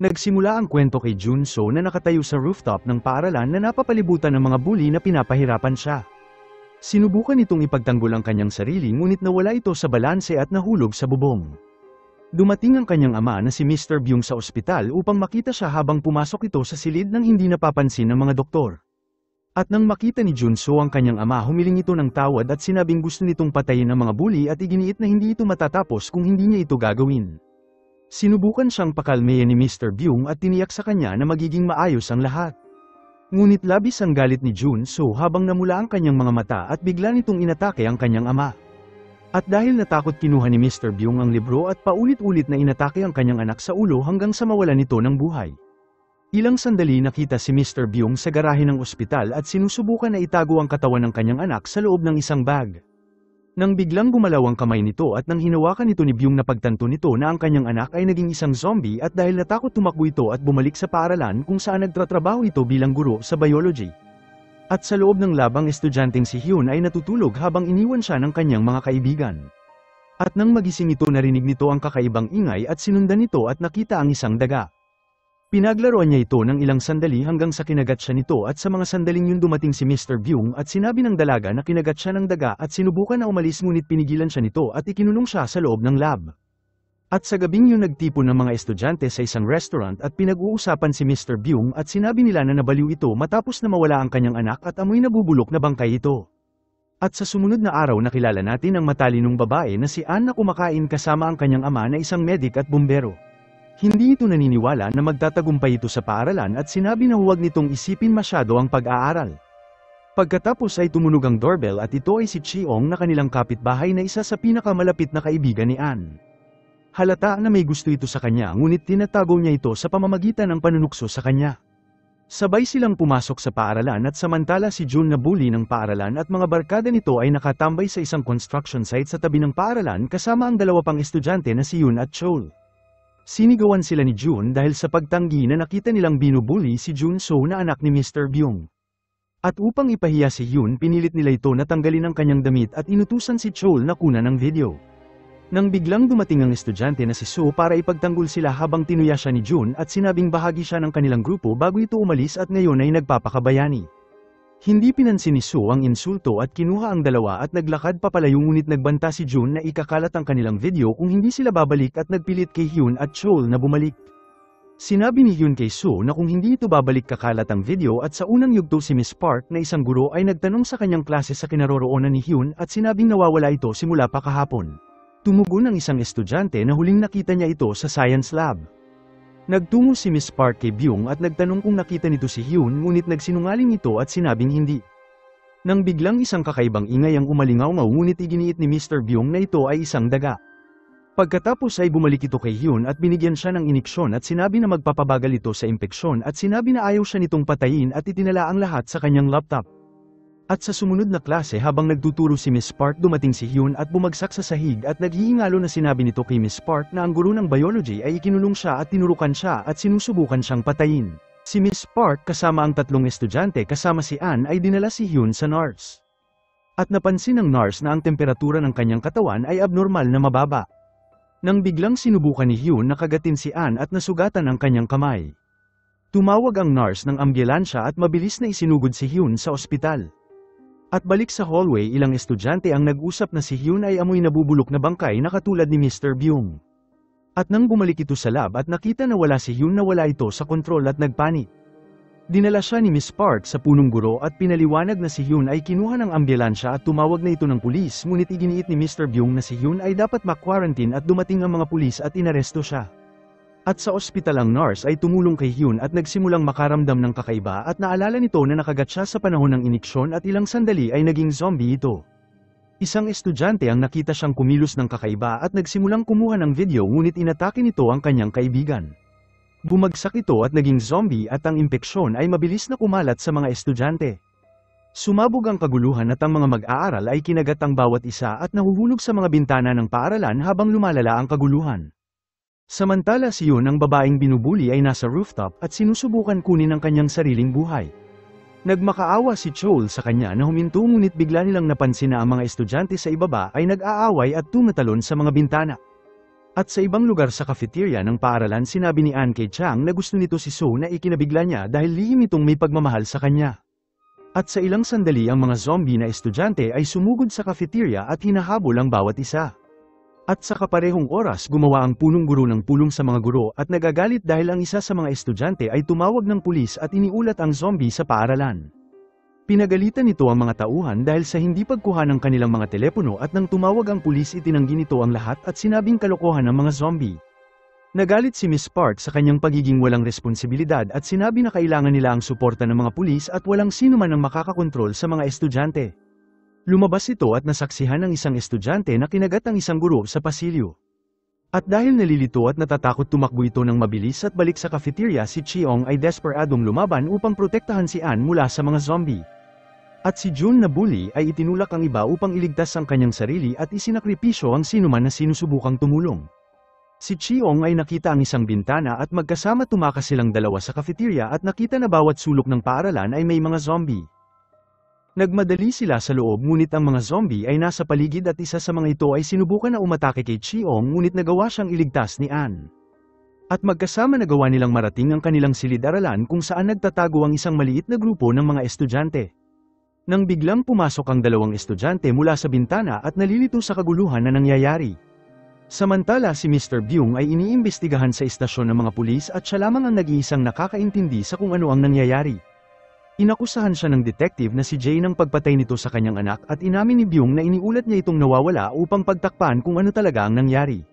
Nagsimula ang kwento kay Junso na nakatayo sa rooftop ng paaralan na napapalibutan ng mga bully na pinapahirapan siya. Sinubukan itong ipagtanggol ang kanyang sarili ngunit nawala ito sa balanse at nahulog sa bubong. Dumating ang kanyang ama na si Mr. Byung sa ospital upang makita siya habang pumasok ito sa silid ng hindi napapansin ng mga doktor. At nang makita ni Junso ang kanyang ama, humiling ito ng tawad at sinabing gusto nitong patayin ang mga bully at iginiit na hindi ito matatapos kung hindi niya ito gagawin. Sinubukan siyang pakalmayan ni Mr. Byung at tiniyak sa kanya na magiging maayos ang lahat. Ngunit labis ang galit ni Junso habang namula ang kanyang mga mata at bigla nitong inatake ang kanyang ama. At dahil natakot, kinuha ni Mr. Byung ang libro at paulit-ulit na inatake ang kanyang anak sa ulo hanggang sa mawalan nito ng buhay. Ilang sandali nakita si Mr. Byung sa garahe ng ospital at sinusubukan na itago ang katawan ng kanyang anak sa loob ng isang bag. Nang biglang gumalaw ang kamay nito at nang hinawakan ito ni Byung, napagtanto nito na ang kanyang anak ay naging isang zombie at dahil natakot tumakbo ito at bumalik sa paaralan kung saan nagtatrabaho ito bilang guro sa biology. At sa loob ng lab ang estudyanteng si Hyun ay natutulog habang iniwan siya ng kanyang mga kaibigan. At nang magising ito, narinig nito ang kakaibang ingay at sinundan nito at nakita ang isang daga. Pinaglaruan niya ito ng ilang sandali hanggang sa kinagat siya nito at sa mga sandaling yun dumating si Mr. Byung at sinabi ng dalaga na kinagat siya ng daga at sinubukan na umalis ngunit pinigilan siya nito at ikinulong siya sa loob ng lab. At sa gabing yun nagtipon ng mga estudyante sa isang restaurant at pinag-uusapan si Mr. Byung at sinabi nila na nabaliw ito matapos na mawala ang kanyang anak at amoy nabubulok na bangkay ito. At sa sumunod na araw nakilala natin ang matalinong babae na si Ann na kumakain kasama ang kanyang ama na isang medik at bumbero. Hindi ito naniniwala na magtatagumpay ito sa paaralan at sinabi na huwag nitong isipin masyado ang pag-aaral. Pagkatapos ay tumunog ang doorbell at ito ay si Cheong na kanilang kapitbahay na isa sa pinakamalapit na kaibigan ni Ann. Halata na may gusto ito sa kanya ngunit tinatago niya ito sa pamamagitan ng panunukso sa kanya. Sabay silang pumasok sa paaralan at samantala si Jun na bully ng paaralan at mga barkada nito ay nakatambay sa isang construction site sa tabi ng paaralan kasama ang dalawa pang estudyante na si Yun at Chol. Sinigawan sila ni Jun dahil sa pagtanggi na nakita nilang binubully si Junso na anak ni Mr. Byung. At upang ipahiya si Hyun, pinilit nila ito na tanggalin ang kanyang damit at inutusan si Chol na kunan ng video. Nang biglang dumating ang estudyante na si So para ipagtanggol sila habang tinuya siya ni Jun at sinabing bahagi siya ng kanilang grupo bago ito umalis at ngayon ay nagpapakabayani. Hindi pinansin ni So ang insulto at kinuha ang dalawa at naglakad papalayo ngunit nagbanta si Jun na ikakalat ang kanilang video kung hindi sila babalik at nagpilit kay Hyun at Chol na bumalik. Sinabi ni Hyun kay So na kung hindi ito babalik kakalat ang video at sa unang yugto si Miss Park na isang guro ay nagtanong sa kanyang klase sa kinaroroonan ni Hyun at sinabing nawawala ito simula pa kahapon. Tumugon ang isang estudyante na huling nakita niya ito sa science lab. Nagtungo si Miss Park kay Byung at nagtanong kung nakita nito si Hyun ngunit nagsinungaling ito at sinabing hindi. Nang biglang isang kakaibang ingay ang umalingaw-ngaw ngunit iginiit ni Mr. Byung na ito ay isang daga. Pagkatapos ay bumalik ito kay Hyun at binigyan siya ng iniksyon at sinabi na magpapabagal ito sa impeksyon at sinabi na ayaw siya nitong patayin at itinala ang lahat sa kanyang laptop. At sa sumunod na klase habang nagtuturo si Miss Park, dumating si Hyun at bumagsak sa sahig at naghihingalo na sinabi nito kay Miss Park na ang guro ng biology ay ikinulong siya at tinurukan siya at sinusubukan siyang patayin. Si Miss Park kasama ang tatlong estudyante kasama si Ann ay dinala si Hyun sa nurse. At napansin ng nurse na ang temperatura ng kanyang katawan ay abnormal na mababa. Nang biglang sinubukan ni Hyun na kagatin si Ann at nasugatan ang kanyang kamay. Tumawag ang nurse ng ambulansya at mabilis na isinugod si Hyun sa ospital. At balik sa hallway, ilang estudyante ang nag-usap na si Hyun ay amoy nabubulok na bangkay na katulad ni Mr. Byung. At nang bumalik ito sa lab at nakita na wala si Hyun, nawala ito sa kontrol at nagpanik. Dinala siya ni Miss Park sa punong guro at pinaliwanag na si Hyun ay kinuha ng ambulansya at tumawag na ito ng pulis ngunit iginiit ni Mr. Byung na si Hyun ay dapat ma-quarantine at dumating ang mga pulis at inaresto siya. At sa ospital ang nurse ay tumulong kay Hyun at nagsimulang makaramdam ng kakaiba at naalala nito na nakagat siya sa panahon ng iniksyon at ilang sandali ay naging zombie ito. Isang estudyante ang nakita siyang kumilos ng kakaiba at nagsimulang kumuha ng video ngunit inatake nito ang kanyang kaibigan. Bumagsak ito at naging zombie at ang impeksyon ay mabilis na kumalat sa mga estudyante. Sumabog ang kaguluhan at ang mga mag-aaral ay kinagat ang bawat isa at nahuhulog sa mga bintana ng paaralan habang lumalala ang kaguluhan. Samantala si Hyun, ang babaeng binubuli, ay nasa rooftop at sinusubukan kunin ang kanyang sariling buhay. Nagmakaawa si Chol sa kanya na huminto ngunit bigla nilang napansin na ang mga estudyante sa ibaba ay nag-aaway at tumatalon sa mga bintana. At sa ibang lugar sa cafeteria ng paaralan sinabi ni Ann kay Chang na gusto nito si So na ikinabigla niya dahil lihim itong may pagmamahal sa kanya. At sa ilang sandali ang mga zombie na estudyante ay sumugod sa cafeteria at hinahabol ang bawat isa. At sa kaparehong oras gumawa ang punong guro ng pulong sa mga guro at nagagalit dahil ang isa sa mga estudyante ay tumawag ng pulis at iniulat ang zombie sa paaralan. Pinagalitan nito ang mga tauhan dahil sa hindi pagkuha ng kanilang mga telepono at nang tumawag ang pulis itinanggi nito ang lahat at sinabing kalokohan ng mga zombie. Nagalit si Miss Park sa kanyang pagiging walang responsibilidad at sinabi na kailangan nila ang suporta ng mga pulis at walang sino man ang makakakontrol sa mga estudyante. Lumabas ito at nasaksihan ng isang estudyante na kinagat ang isang guro sa pasilyo. At dahil nalilito at natatakot tumakbo ito ng mabilis at balik sa cafeteria si Cheong ay desperadong lumaban upang protektahan si Ann mula sa mga zombie. At si Jun na bully ay itinulak ang iba upang iligtas ang kanyang sarili at isinakripisyo ang sinuman na sinusubukang tumulong. Si Cheong ay nakita ang isang bintana at magkasama tumakas silang dalawa sa cafeteria at nakita na bawat sulok ng paaralan ay may mga zombie. Nagmadali sila sa loob ngunit ang mga zombie ay nasa paligid at isa sa mga ito ay sinubukan na umatake kay Cheong ngunit nagawa siyang iligtas ni Ann. At magkasama nagawa nilang marating ang kanilang silid-aralan kung saan nagtatago ang isang maliit na grupo ng mga estudyante. Nang biglang pumasok ang dalawang estudyante mula sa bintana at nalilito sa kaguluhan na nangyayari. Samantala si Mr. Byung ay iniimbestigahan sa istasyon ng mga pulis at siya lamang ang nag-iisang nakakaintindi sa kung ano ang nangyayari. Inakusahan siya ng detective na si Jay ng pagpatay nito sa kanyang anak at inamin ni Byung na iniulat niya itong nawawala upang pagtakpan kung ano talaga ang nangyari.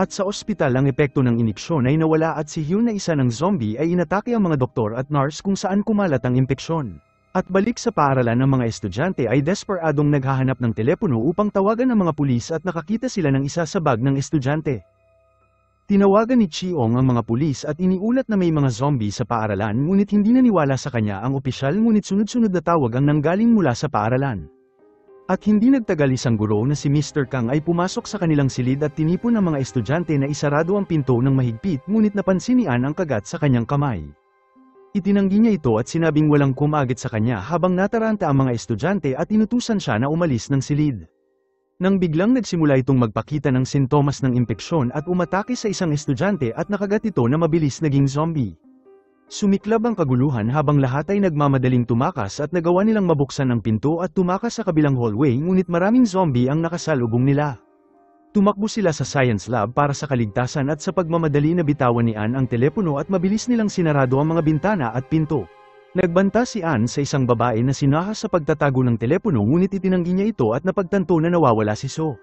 At sa ospital ang epekto ng iniksyon ay nawala at si Hyun na isa ng zombie ay inatake ang mga doktor at nurse kung saan kumalat ang impeksyon. At balik sa paaralan ng mga estudyante ay desperadong naghahanap ng telepono upang tawagan ang mga pulis at nakakita sila ng isa sa bag ng estudyante. Tinawagan ni Cheong ang mga pulis at iniulat na may mga zombie sa paaralan ngunit hindi naniwala sa kanya ang opisyal ngunit sunod-sunod na tawag ang nanggaling mula sa paaralan. At hindi nagtagal isang guro na si Mr. Kang ay pumasok sa kanilang silid at tinipon ang mga estudyante na isarado ang pinto ng mahigpit ngunit napansin ni Ann ang kagat sa kanyang kamay. Itinanggi niya ito at sinabing walang kumagit sa kanya habang nataranta ang mga estudyante at inutusan siya na umalis ng silid. Nang biglang nagsimula itong magpakita ng sintomas ng impeksyon at umatake sa isang estudyante at nakagat ito na mabilis naging zombie. Sumiklab ang kaguluhan habang lahat ay nagmamadaling tumakas at nagawa nilang mabuksan ang pinto at tumakas sa kabilang hallway ngunit maraming zombie ang nakasalubong nila. Tumakbo sila sa science lab para sa kaligtasan at sa pagmamadali na bitawan ni Ann ang telepono at mabilis nilang sinarado ang mga bintana at pinto. Nagbanta si Ann sa isang babae na sinahas sa pagtatago ng telepono ngunit itinanggi niya ito at napagtanto na nawawala si So.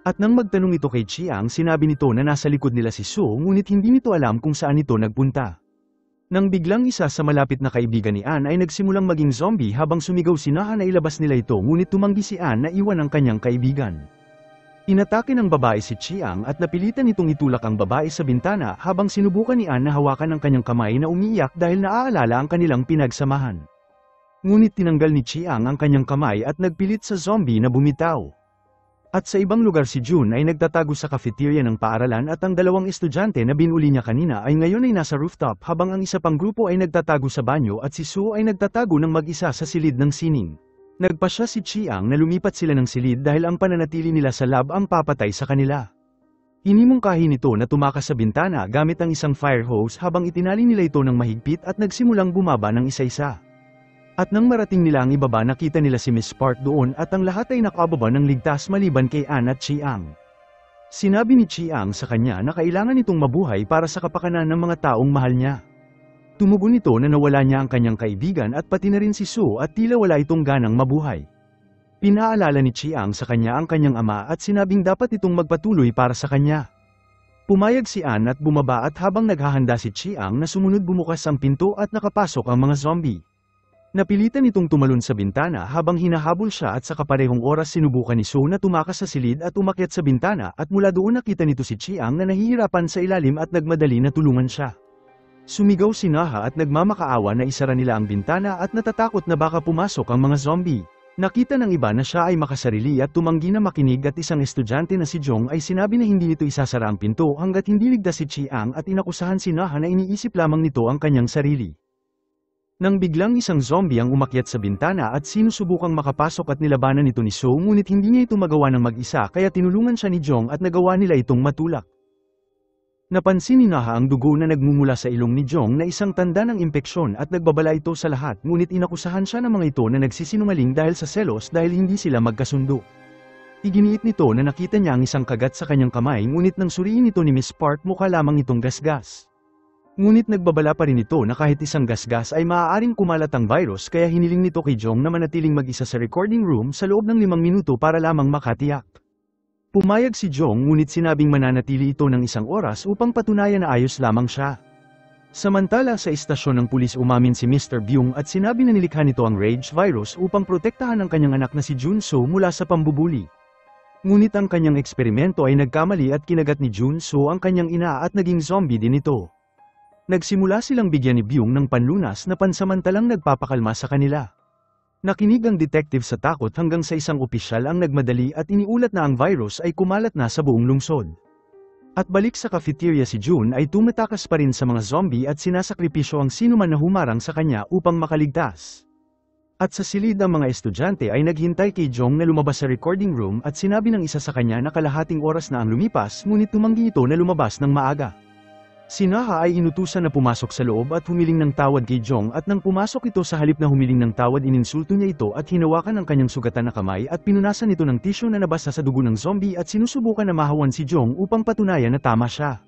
At nang magtanong ito kay Chiang sinabi nito na nasa likod nila si So ngunit hindi nito alam kung saan ito nagpunta. Nang biglang isa sa malapit na kaibigan ni Ann ay nagsimulang maging zombie habang sumigaw si Na na ilabas nila ito ngunit tumanggi si Ann na iwan ang kanyang kaibigan. Inatake ng babae si Chiang at napilitan itong itulak ang babae sa bintana habang sinubukan ni Ann na hawakan ang kanyang kamay na umiiyak dahil naaalala ang kanilang pinagsamahan. Ngunit tinanggal ni Chiang ang kanyang kamay at nagpilit sa zombie na bumitaw. At sa ibang lugar si Jun ay nagtatago sa cafeteria ng paaralan at ang dalawang estudyante na binuli niya kanina ay ngayon ay nasa rooftop habang ang isa pang grupo ay nagtatago sa banyo at si Su ay nagtatago ng mag-isa sa silid ng sining. Nagpasya si Chiang na lumipat sila ng silid dahil ang pananatili nila sa lab ang papatay sa kanila. Hinimungkahi nito na tumakas sa bintana gamit ang isang fire hose habang itinali nila ito ng mahigpit at nagsimulang bumaba ng isa-isa. At nang marating nila ang ibaba nakita nila si Miss Park doon at ang lahat ay nakababa ng ligtas maliban kay Ann at Chiang. Sinabi ni Chiang sa kanya na kailangan itong mabuhay para sa kapakanan ng mga taong mahal niya. Tumugon ito na nawala niya ang kanyang kaibigan at pati na rin si Su at tila wala itong ganang mabuhay. Pinaalala ni Chiang sa kanya ang kanyang ama at sinabing dapat itong magpatuloy para sa kanya. Pumayag si Ann at bumaba at habang naghahanda si Chiang na sumunod bumukas ang pinto at nakapasok ang mga zombie. Napilitan itong tumalon sa bintana habang hinahabol siya at sa kaparehong oras sinubukan ni Su na tumakas sa silid at umakyat sa bintana at mula doon nakita nito si Chiang na nahihirapan sa ilalim at nagmadali na tulungan siya. Sumigaw si Naha at nagmamakaawa na isara nila ang bintana at natatakot na baka pumasok ang mga zombie. Nakita ng iba na siya ay makasarili at tumanggi na makinig at isang estudyante na si Jong ay sinabi na hindi nito isasara ang pinto hanggat hindi ligtas si Chiang at inakusahan si Naha na iniisip lamang nito ang kanyang sarili. Nang biglang isang zombie ang umakyat sa bintana at sinusubukang makapasok at nilabanan ito ni So ngunit hindi niya ito magawa ng mag-isa kaya tinulungan siya ni Jong at nagawa nila itong matulak. Napansin ni Naha ang dugo na nagmumula sa ilong ni Jong na isang tanda ng impeksyon at nagbabala ito sa lahat ngunit inakusahan siya ng mga ito na nagsisinungaling dahil sa selos dahil hindi sila magkasundo. Iginiit nito na nakita niya ang isang kagat sa kanyang kamay ngunit nang suriin ito ni Miss Park mukha lamang itong gasgas. Ngunit nagbabala pa rin ito na kahit isang gasgas ay maaaring kumalat ang virus kaya hiniling nito kay Jong na manatiling mag-isa sa recording room sa loob ng 5 minuto para lamang makatiyak. Pumayag si Jong ngunit sinabing mananatili ito ng 1 oras upang patunayan na ayos lamang siya. Samantala sa istasyon ng pulis umamin si Mr. Byung at sinabi na nilikha nito ang rage virus upang protektahan ang kanyang anak na si Junso mula sa pambubuli. Ngunit ang kanyang eksperimento ay nagkamali at kinagat ni Junso ang kanyang ina at naging zombie din ito. Nagsimula silang bigyan ni Byung ng panlunas na pansamantalang nagpapakalma sa kanila. Nakinig ang detective sa takot hanggang sa isang opisyal ang nagmadali at iniulat na ang virus ay kumalat na sa buong lungsod. At balik sa cafeteria si Jun ay tumatakas pa rin sa mga zombie at sinasakripisyo ang sinuman na humarang sa kanya upang makaligtas. At sa silid ang mga estudyante ay naghintay kay Jong na lumabas sa recording room at sinabi ng isa sa kanya na kalahating oras na ang lumipas ngunit tumanggi ito na lumabas ng maaga. Si Naha ay inutusan na pumasok sa loob at humiling ng tawad kay Jong at nang pumasok ito sa halip na humiling ng tawad ininsulto niya ito at hinawakan ang kanyang sugatan na kamay at pinunasan ito ng tisyo na nabasa sa dugo ng zombie at sinusubukan na mahawan si Jong upang patunayan na tama siya.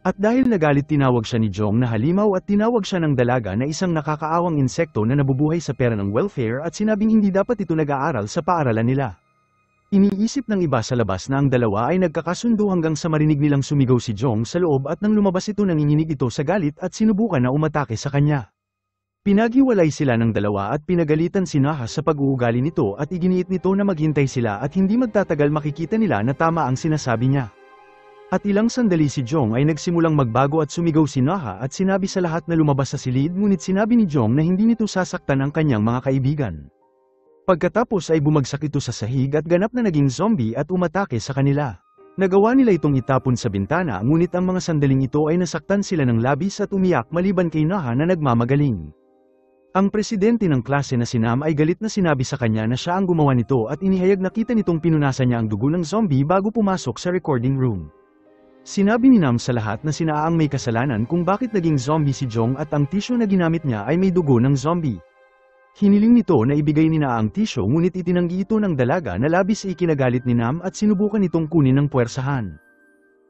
At dahil nagalit tinawag siya ni Jong na halimaw at tinawag siya ng dalaga na isang nakakaawang insekto na nabubuhay sa pera ng welfare at sinabing hindi dapat ito nag-aaral sa paaralan nila. Iniisip ng iba sa labas na ang dalawa ay nagkakasundo hanggang sa marinig nilang sumigaw si Jong sa loob at nang lumabas ito nanginginig ito sa galit at sinubukan na umatake sa kanya. Pinaghiwalay sila ng dalawa at pinagalitan si Naha sa pag-uugali nito at iginiit nito na maghintay sila at hindi magtatagal makikita nila na tama ang sinasabi niya. At ilang sandali si Jong ay nagsimulang magbago at sumigaw si Naha at sinabi sa lahat na lumabas sa silid ngunit sinabi ni Jong na hindi nito sasaktan ang kanyang mga kaibigan. Pagkatapos ay bumagsak ito sa sahig at ganap na naging zombie at umatake sa kanila. Nagawa nila itong itapon sa bintana ngunit ang mga sandaling ito ay nasaktan sila ng labis at umiyak maliban kay Naha na nagmamagaling. Ang presidente ng klase na si Nam ay galit na sinabi sa kanya na siya ang gumawa nito at inihayag na kita nitong pinunasan niya ang dugo ng zombie bago pumasok sa recording room. Sinabi ni Nam sa lahat na sina ang may kasalanan kung bakit naging zombie si Jong at ang tisyo na ginamit niya ay may dugo ng zombie. Hiniling nito na ibigay ni Na ang tisyo ngunit itinanggi ito ng dalaga na labis ikinagalit ni Nam at sinubukan itong kunin ng puwersahan.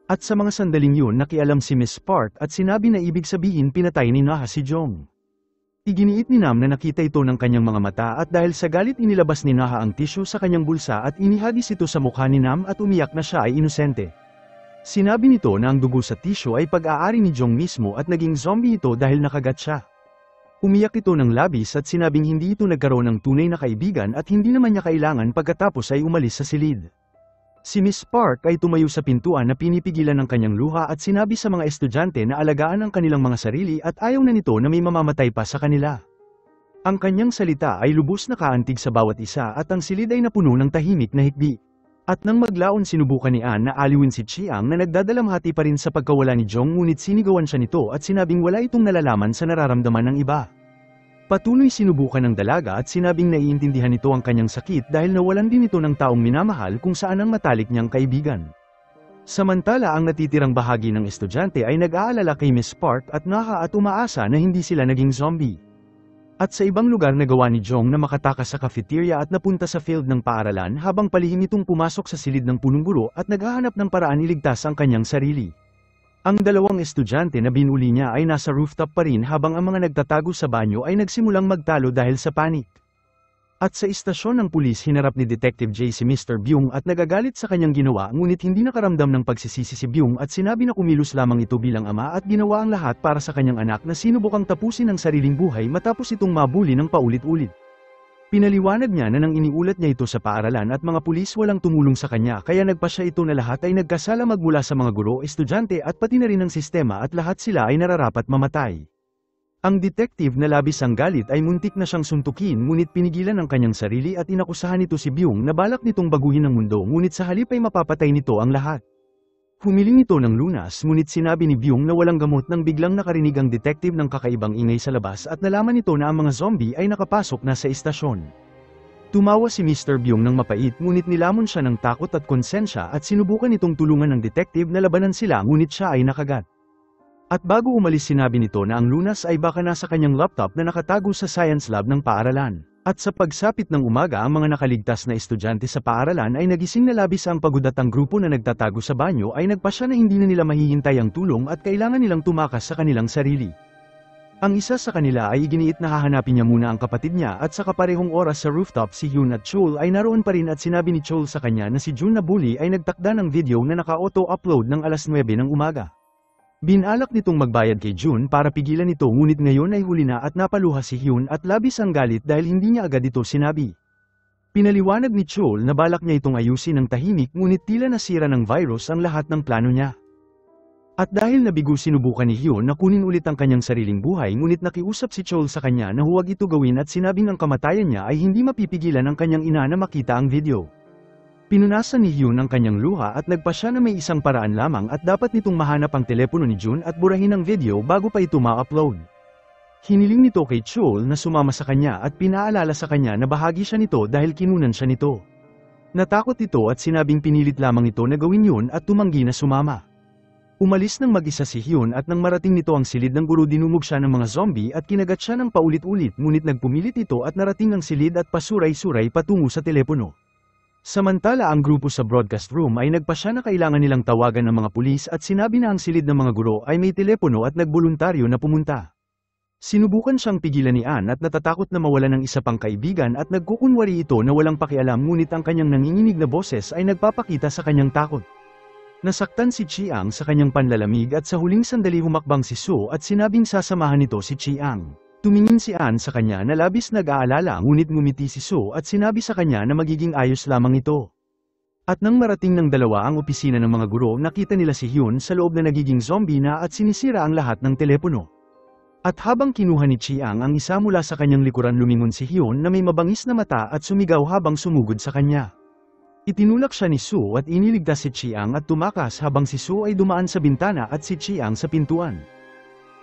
At sa mga sandaling yun nakialam si Miss Park at sinabi na ibig sabihin pinatay ni Na si Jong. Iginiit ni Nam na nakita ito ng kanyang mga mata at dahil sa galit inilabas ni Na ang tisyo sa kanyang bulsa at inihagis ito sa mukha ni Nam at umiyak na siya ay inosente. Sinabi nito na ang dugo sa tisyo ay pag-aari ni Jong mismo at naging zombie ito dahil nakagat siya. Umiyak ito ng labis at sinabing hindi ito nagkaroon ng tunay na kaibigan at hindi naman niya kailangan pagkatapos ay umalis sa silid. Si Miss Park ay tumayo sa pintuan na pinipigilan ng kanyang luha at sinabi sa mga estudyante na alagaan ang kanilang mga sarili at ayaw na nito na may mamamatay pa sa kanila. Ang kanyang salita ay lubos na kaantig sa bawat isa at ang silid ay napuno ng tahimik na hikbi. At nang maglaon sinubukan ni Ann na aliwin si Chiang na nagdadalamhati pa rin sa pagkawala ni Jong ngunit sinigawan siya nito at sinabing wala itong nalalaman sa nararamdaman ng iba. Patuloy sinubukan ng dalaga at sinabing naiintindihan nito ang kanyang sakit dahil nawalan din ito ng taong minamahal kung saan ang matalik niyang kaibigan. Samantala ang natitirang bahagi ng estudyante ay nag-aalala kay Miss Park at Naha at umaasa na hindi sila naging zombie. At sa ibang lugar nagawa ni Jong na makatakas sa cafeteria at napunta sa field ng paaralan habang palihim itong pumasok sa silid ng punong guro at naghahanap ng paraan iligtas ang kanyang sarili. Ang dalawang estudyante na binuli niya ay nasa rooftop pa rin habang ang mga nagtatago sa banyo ay nagsimulang magtalo dahil sa panik. At sa istasyon ng pulis hinarap ni Detective J si Mr. Byung at nagagalit sa kanyang ginawa ngunit hindi nakaramdam ng pagsisisi si Byung at sinabi na kumilos lamang ito bilang ama at ginawa ang lahat para sa kanyang anak na sinubukang tapusin ang sariling buhay matapos itong mabuli ng paulit-ulit. Pinaliwanag niya na nang iniulat niya ito sa paaralan at mga pulis walang tumulong sa kanya kaya nagpasya ito na lahat ay nagkasala magmula sa mga guro, estudyante at pati na rin ng sistema at lahat sila ay nararapat mamatay. Ang detective na labis ang galit ay muntik na siyang suntukin ngunit pinigilan ang kanyang sarili at inakusahan nito si Byung na balak nitong baguhin ang mundo ngunit sa halip ay mapapatay nito ang lahat. Humiling ito ng lunas ngunit sinabi ni Byung na walang gamot nang biglang nakarinig ang detective ng kakaibang ingay sa labas at nalaman nito na ang mga zombie ay nakapasok na sa istasyon. Tumawa si Mr. Byung ng mapait ngunit nilamon siya ng takot at konsensya at sinubukan itong tulungan ng detective na labanan sila ngunit siya ay nakagat. At bago umalis sinabi nito na ang lunas ay baka nasa kanyang laptop na nakatago sa science lab ng paaralan. At sa pagsapit ng umaga ang mga nakaligtas na estudyante sa paaralan ay nagising na labis ang pagod at ang grupo na nagtatago sa banyo ay nagpasya na hindi na nila mahihintay ang tulong at kailangan nilang tumakas sa kanilang sarili. Ang isa sa kanila ay iginiit na hahanapin niya muna ang kapatid niya at sa kaparehong oras sa rooftop si Hyun at Chol ay naroon pa rin at sinabi ni Chol sa kanya na si Jun na bully ay nagtakda ng video na naka-auto-upload ng alas 9 ng umaga. Binalak nitong magbayad kay Jun para pigilan ito ngunit ngayon ay huli na at napaluha si Hyun at labis ang galit dahil hindi niya agad ito sinabi. Pinaliwanag ni Chol na balak niya itong ayusin ng tahimik ngunit tila nasira ng virus ang lahat ng plano niya. At dahil nabigo sinubukan ni Hyun na kunin ulit ang kanyang sariling buhay ngunit nakiusap si Chol sa kanya na huwag ito gawin at sinabing ang kamatayan niya ay hindi mapipigilan ng kanyang ina na makita ang video. Pinunasan ni Hyun ang kanyang luha at nagpasya na may isang paraan lamang at dapat nitong mahanap ang telepono ni Jun at burahin ang video bago pa ito ma-upload. Hiniling nito kay Chol na sumama sa kanya at pinaalala sa kanya na bahagi siya nito dahil kinunan siya nito. Natakot ito at sinabing pinilit lamang ito na gawin yun at tumanggi na sumama. Umalis ng mag-isa si Hyun at nang marating nito ang silid ng guro dinumog siya ng mga zombie at kinagat siya ng paulit-ulit ngunit nagpumilit ito at narating ang silid at pasuray-suray patungo sa telepono. Samantala ang grupo sa broadcast room ay nagpasya na kailangan nilang tawagan ng mga pulis at sinabi na ang silid ng mga guro ay may telepono at nagboluntaryo na pumunta. Sinubukan siyang pigilan ni Ann at natatakot na mawalan ng isa pang kaibigan at nagkukunwari ito na walang pakialam ngunit ang kanyang nanginginig na boses ay nagpapakita sa kanyang takot. Nasaktan si Chiang sa kanyang panlalamig at sa huling sandali humakbang si Soo at sinabing sasamahan nito si Chiang. Tumingin si Ann sa kanya na labis nag-aalala ngunit ngumiti si Soo at sinabi sa kanya na magiging ayos lamang ito. At nang marating ng dalawa ang opisina ng mga guro nakita nila si Hyun sa loob na nagiging zombie na at sinisira ang lahat ng telepono. At habang kinuha ni Chiang ang isa mula sa kanyang likuran lumingon si Hyun na may mabangis na mata at sumigaw habang sumugod sa kanya. Itinulak siya ni Soo at iniligtas si Chiang at tumakas habang si Soo ay dumaan sa bintana at si Chiang sa pintuan.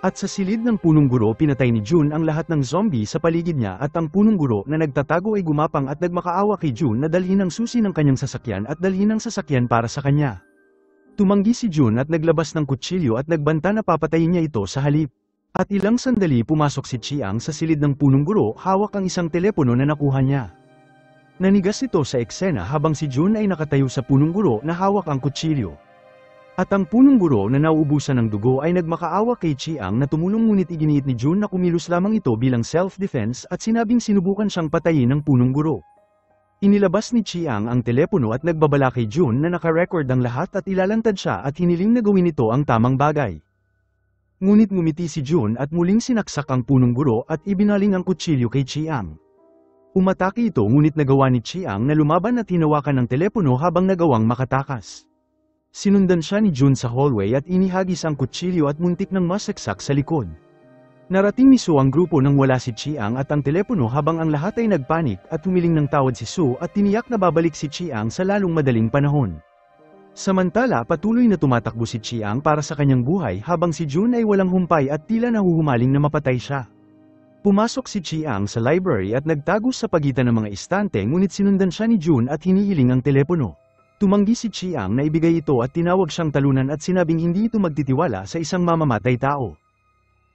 At sa silid ng punong guro pinatay ni Jun ang lahat ng zombie sa paligid niya at ang punong guro na nagtatago ay gumapang at nagmakaawa kay Jun na dalhin ang susi ng kanyang sasakyan at dalhin ang sasakyan para sa kanya. Tumanggi si Jun at naglabas ng kutsilyo at nagbanta na papatayin niya ito sa halip. At ilang sandali pumasok si Chiang sa silid ng punong guro hawak ang isang telepono na nakuha niya. Nanigas ito sa eksena habang si Jun ay nakatayo sa punong guro na hawak ang kutsilyo. At ang punong guro na nauubusan ng dugo ay nagmakaawa kay Chiang na tumulong ngunit iginiit ni Jun na kumilos lamang ito bilang self-defense at sinabing sinubukan siyang patayin ng punong guro. Inilabas ni Chiang ang telepono at nagbabala kay Jun na nakarecord ang lahat at ilalantad siya at hiniling na gawin ito ang tamang bagay. Ngunit ngumiti si Jun at muling sinaksak ang punong guro at ibinaling ang kutsilyo kay Chiang. Umatake ito ngunit nagawa ni Chiang na lumaban at hinawakan ng telepono habang nagawang makatakas. Sinundan siya ni Jun sa hallway at inihagis ang kutsilyo at muntik nang masaksak sa likod. Narating ni Soo ang grupo nang wala si Chiang at ang telepono habang ang lahat ay nagpanik at humiling ng tawad si Soo at tiniyak na babalik si Chiang sa lalong madaling panahon. Samantala patuloy na tumatakbo si Chiang para sa kanyang buhay habang si Jun ay walang humpay at tila nahuhumaling na mapatay siya. Pumasok si Chiang sa library at nagtago sa pagitan ng mga istante ngunit sinundan siya ni Jun at hinihiling ang telepono. Tumanggi si Chiang na ibigay ito at tinawag siyang talunan at sinabing hindi ito magtitiwala sa isang mamamatay tao.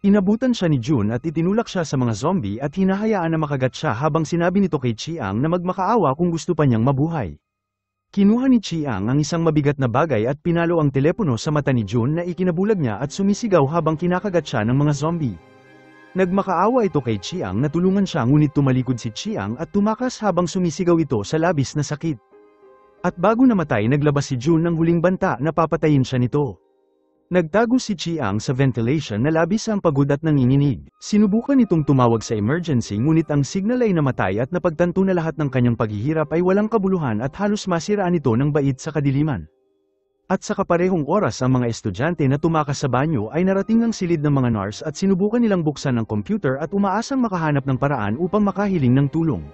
Inabutan siya ni Jun at itinulak siya sa mga zombie at hinahayaan na makagat siya habang sinabi nito kay Chiang na magmakaawa kung gusto pa niyang mabuhay. Kinuha ni Chiang ang isang mabigat na bagay at pinalo ang telepono sa mata ni Jun na ikinabulag niya at sumisigaw habang kinakagat siya ng mga zombie. Nagmakaawa ito kay Chiang na tulungan siya ngunit tumalikod si Chiang at tumakas habang sumisigaw ito sa labis na sakit. At bago namatay naglabas si Jun ng huling banta na papatayin siya nito. Nagtago si Chiang sa ventilation na labis ang pagod at nanginginig. Sinubukan itong tumawag sa emergency ngunit ang signal ay namatay at napagtanto na lahat ng kanyang paghihirap ay walang kabuluhan at halos masiraan ito ng bait sa kadiliman. At sa kaparehong oras ang mga estudyante na tumakas sa banyo ay narating ang silid ng mga nurse at sinubukan nilang buksan ang computer at umaasang makahanap ng paraan upang makahiling ng tulong.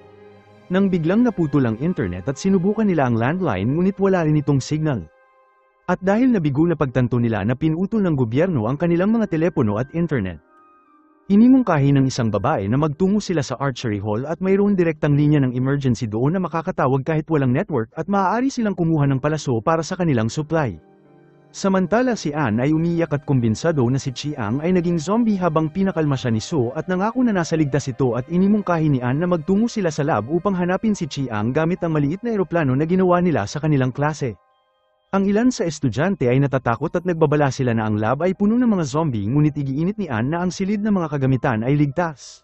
Nang biglang naputol ang internet at sinubukan nila ang landline ngunit wala rin itong signal. At dahil nabigo na pagtanto nila na pinutol ng gobyerno ang kanilang mga telepono at internet. Inimungkahi ng isang babae na magtungo sila sa archery hall at mayroon direktang linya ng emergency doon na makakatawag kahit walang network at maaari silang kumuha ng palaso para sa kanilang supply. Samantala si Anne ay umiiyak at kumbinsado na si Chiang ay naging zombie habang pinakalma siya ni So at nangako na nasa ligtas ito at inimungkahi ni Anne na magtungo sila sa lab upang hanapin si Chiang gamit ang maliit na eroplano na ginawa nila sa kanilang klase. Ang ilan sa estudyante ay natatakot at nagbabala sila na ang lab ay puno ng mga zombie ngunit igiinit ni Anne na ang silid na mga kagamitan ay ligtas.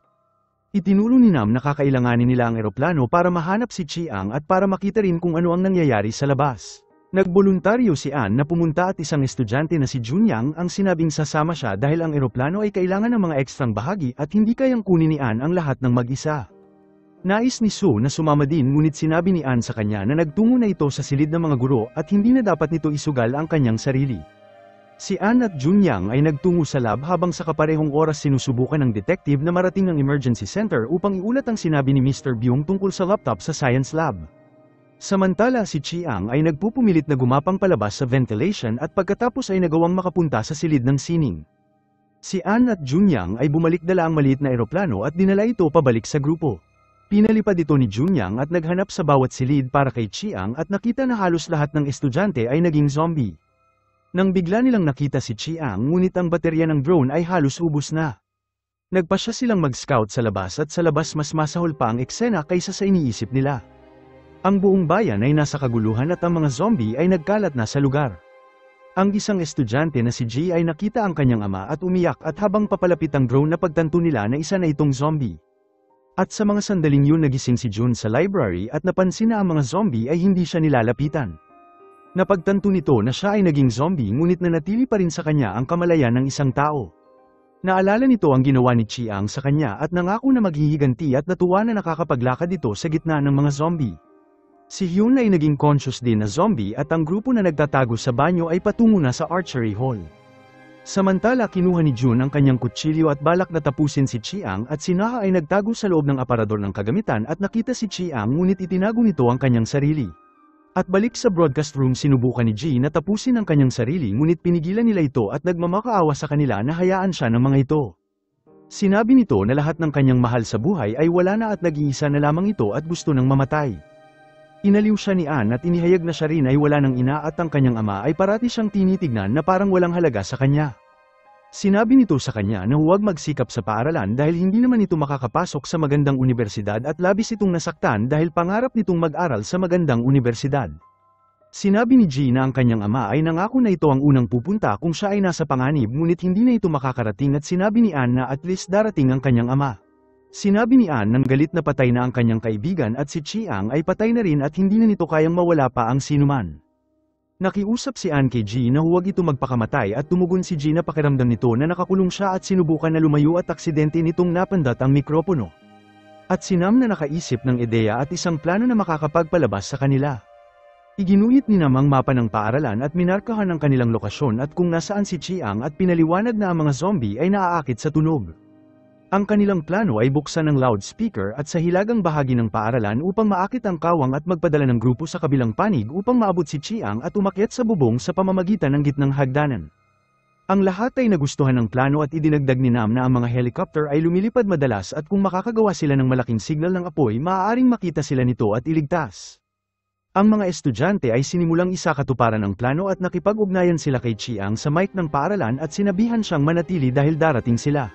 Itinuro ni Nam na kakailanganin nila ang eroplano para mahanap si Chiang at para makita rin kung ano ang nangyayari sa labas. Nagboluntaryo si Anne na pumunta at isang estudyante na si Junyang ang sinabing sasama siya dahil ang eroplano ay kailangan ng mga ekstrang bahagi at hindi kayang kunin ni Anne ang lahat ng mag-isa. Nais ni Su na sumama din ngunit sinabi ni Anne sa kanya na nagtungo na ito sa silid ng mga guro at hindi na dapat nito isugal ang kanyang sarili. Si Anne at Junyang ay nagtungo sa lab habang sa kaparehong oras sinusubukan ng detective na marating ng emergency center upang iulat ang sinabi ni Mr. Byung tungkol sa laptop sa science lab. Samantala si Chiang ay nagpupumilit na gumapang palabas sa ventilation at pagkatapos ay nagawang makapunta sa silid ng sining. Si Anne at Junyang ay bumalik dala ang maliit na eroplano at dinala ito pabalik sa grupo. Pinalipad ito ni Junyang at naghanap sa bawat silid para kay Chiang at nakita na halos lahat ng estudyante ay naging zombie. Nang bigla nilang nakita si Chiang ngunit ang baterya ng drone ay halos ubos na. Nagpasya silang mag-scout sa labas at sa labas mas masahol pa ang eksena kaysa sa iniisip nila. Ang buong bayan ay nasa kaguluhan at ang mga zombie ay nagkalat na sa lugar. Ang isang estudyante na si Ji ay nakita ang kanyang ama at umiyak at habang papalapit ang drone napagtanto nila na isa na itong zombie. At sa mga sandaling yun nagising si Jun sa library at napansin na ang mga zombie ay hindi siya nilalapitan. Napagtanto nito na siya ay naging zombie ngunit nanatili pa rin sa kanya ang kamalayan ng isang tao. Naalala nito ang ginawa ni Chiang sa kanya at nangako na maghihiganti at natuwa na nakakapaglakad ito sa gitna ng mga zombie. Si Hyun ay naging conscious din na zombie at ang grupo na nagtatago sa banyo ay patungo na sa archery hall. Samantala kinuha ni Jun ang kanyang kutsilyo at balak na tapusin si Chiang at si Na ay nagtago sa loob ng aparador ng kagamitan at nakita si Chiang ngunit itinago nito ang kanyang sarili. At balik sa broadcast room sinubukan ni Ji na tapusin ang kanyang sarili ngunit pinigilan nila ito at nagmamakaawa sa kanila na hayaan siya ng mga ito. Sinabi nito na lahat ng kanyang mahal sa buhay ay wala na at nag-iisa na lamang ito at gusto nang mamatay. Inaliw siya ni Anne at inihayag na siya rin ay wala ng ina at ang kanyang ama ay parati siyang tinitignan na parang walang halaga sa kanya. Sinabi nito sa kanya na huwag magsikap sa paaralan dahil hindi naman ito makakapasok sa magandang universidad at labis itong nasaktan dahil pangarap nitong mag-aral sa magandang universidad. Sinabi ni Ji na ang kanyang ama ay nangako na ito ang unang pupunta kung siya ay nasa panganib ngunit hindi na ito makakarating at sinabi ni Anne na at least darating ang kanyang ama. Sinabi ni Anne nang galit na patay na ang kanyang kaibigan at si Chiang ay patay na rin at hindi na nito kayang mawala pa ang sinuman. Nakiusap si Anne kay Ji na huwag ito magpakamatay at tumugon si Ji na pakiramdam nito na nakakulong siya at sinubukan na lumayo at aksidente nitong napandat ang mikropono. At si Nam na nakaisip ng ideya at isang plano na makakapagpalabas sa kanila. Iginuhit ni Nam ang mapa ng paaralan at minarkahan ang kanilang lokasyon at kung nasaan si Chiang at pinaliwanag na ang mga zombie ay naaakit sa tunog. Ang kanilang plano ay buksan ng loudspeaker at sa hilagang bahagi ng paaralan upang maakit ang kawang at magpadala ng grupo sa kabilang panig upang maabot si Chiang at umakyat sa bubong sa pamamagitan ng gitnang hagdanan. Ang lahat ay nagustuhan ng plano at idinagdag ni Nam na ang mga helicopter ay lumilipad madalas at kung makakagawa sila ng malaking signal ng apoy maaaring makita sila nito at iligtas. Ang mga estudyante ay sinimulang isakatuparan ang plano at nakipag-ugnayan sila kay Chiang sa mic ng paaralan at sinabihan siyang manatili dahil darating sila.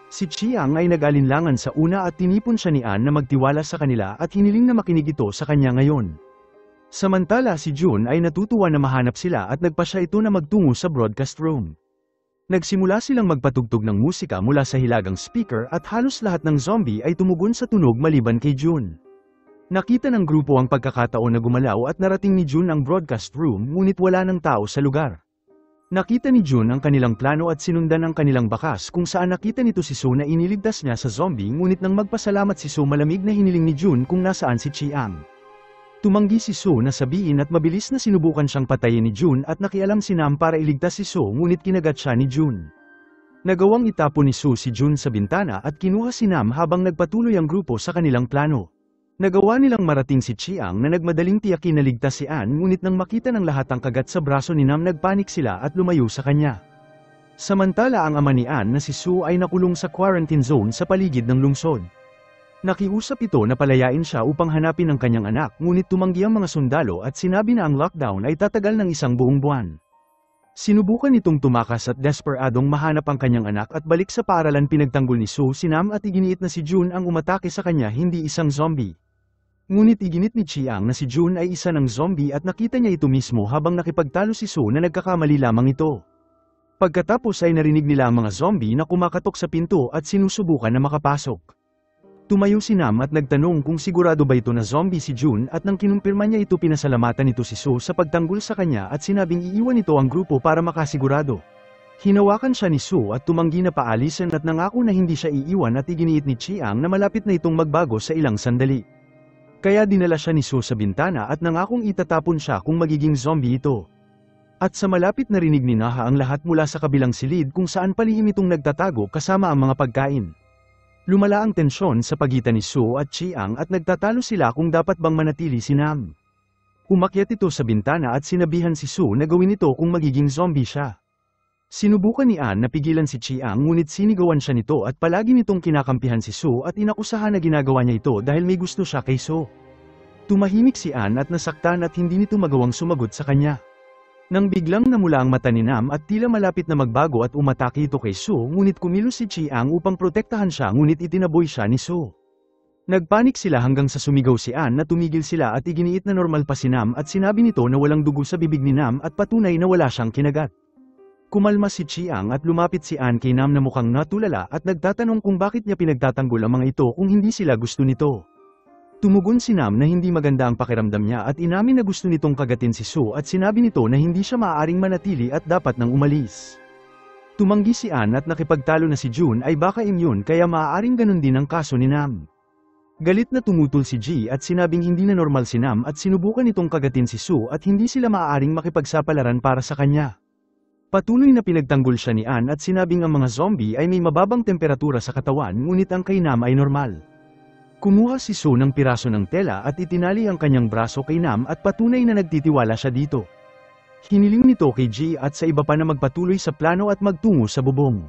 Si Chiang ay nag-alinlangan sa una at tinipon siya ni Anne na magtiwala sa kanila at hiniling na makinig ito sa kanya ngayon. Samantala si Jun ay natutuwa na mahanap sila at nagpasya ito na magtungo sa broadcast room. Nagsimula silang magpatugtog ng musika mula sa hilagang speaker at halos lahat ng zombie ay tumugon sa tunog maliban kay Jun. Nakita ng grupo ang pagkakataon na gumalaw at narating ni Jun ang broadcast room ngunit wala ng tao sa lugar. Nakita ni Jun ang kanilang plano at sinundan ang kanilang bakas kung saan nakita nito si Su na iniligtas niya sa zombie ngunit nang magpasalamat si Su malamig na hiniling ni Jun kung nasaan si Chiang. Tumanggi si Su na sabihin at mabilis na sinubukan siyang patayin ni Jun at nakialam si Nam para iligtas si Su ngunit kinagat siya ni Jun. Nagawang itapon ni Su si Jun sa bintana at kinuha si Nam habang nagpatuloy ang grupo sa kanilang plano. Nagawa nilang marating si Chiang na nagmadaling tiyakin na ligtas si Anne, ngunit nang makita ng lahat ang kagat sa braso ni Nam, nagpanik sila at lumayo sa kanya. Samantala ang ama ni Anne na si Sue ay nakulong sa quarantine zone sa paligid ng lungsod. Nakiusap ito na palayain siya upang hanapin ang kanyang anak, ngunit tumanggi ang mga sundalo at sinabi na ang lockdown ay tatagal ng 1 buong buwan. Sinubukan nitong tumakas at desperadong mahanap ang kanyang anak at balik sa paaralan. Pinagtanggol ni Sue si Nam at iginiit na si June ang umatake sa kanya, hindi isang zombie. Ngunit iginit ni Chiang na si June ay isa ng zombie at nakita niya ito mismo habang nakipagtalo si Sue na nagkakamali lamang ito. Pagkatapos ay narinig nila ang mga zombie na kumakatok sa pinto at sinusubukan na makapasok. Tumayo si Nam at nagtanong kung sigurado ba ito na zombie si June, at nang kinumpirma niya ito, pinasalamatan nito si Sue sa pagtanggol sa kanya at sinabing iiwan ito ang grupo para makasigurado. Hinawakan siya ni Sue at tumanggi na paalisin at nangako na hindi siya iiwan, at iginiit ni Chiang na malapit na itong magbago sa ilang sandali. Kaya dinala siya ni Sue sa bintana at nangakong itatapon siya kung magiging zombie ito. At sa malapit narinig ni Naha ang lahat mula sa kabilang silid kung saan palihim itong nagtatago kasama ang mga pagkain. Lumala ang tensyon sa pagitan ni Sue at Chiang at nagtatalo sila kung dapat bang manatili si Nam. Umakyat ito sa bintana at sinabihan si Sue na gawin ito kung magiging zombie siya. Sinubukan ni Anne na pigilan si Chiang, ngunit sinigawan siya nito at palagi nitong kinakampihan si Sue at inakusahan na ginagawa niya ito dahil may gusto siya kay Sue. Tumahimik si Anne at nasaktan at hindi nito magawang sumagot sa kanya. Nang biglang namula ang mata ni Nam at tila malapit na magbago at umatake ito kay Sue, ngunit kumilos si Chiang upang protektahan siya, ngunit itinaboy siya ni Sue. Nagpanik sila hanggang sa sumigaw si Anne na tumigil sila at iginiit na normal pa si Nam at sinabi nito na walang dugo sa bibig ni Nam at patunay na wala siyang kinagat. Kumalma si Chiang at lumapit si Anne kay Nam na mukhang natulala at nagtatanong kung bakit niya pinagtatanggol ang mga ito kung hindi sila gusto nito. Tumugon si Nam na hindi maganda ang pakiramdam niya at inamin na gusto nitong kagatin si Sue at sinabi nito na hindi siya maaaring manatili at dapat nang umalis. Tumanggi si Anne at nakipagtalo na si June ay baka immune kaya maaaring ganun din ang kaso ni Nam. Galit na tumutol si Ji at sinabing hindi na normal si Nam at sinubukan nitong kagatin si Sue at hindi sila maaaring makipagsapalaran para sa kanya. Patuloy na pinagtanggol siya ni Anne at sinabing ang mga zombie ay may mababang temperatura sa katawan, ngunit ang kay Nam ay normal. Kumuha si Sue ng piraso ng tela at itinali ang kanyang braso kay Nam at patunay na nagtitiwala siya dito. Hiniling nito kay Ji at sa iba pa na magpatuloy sa plano at magtungo sa bubong.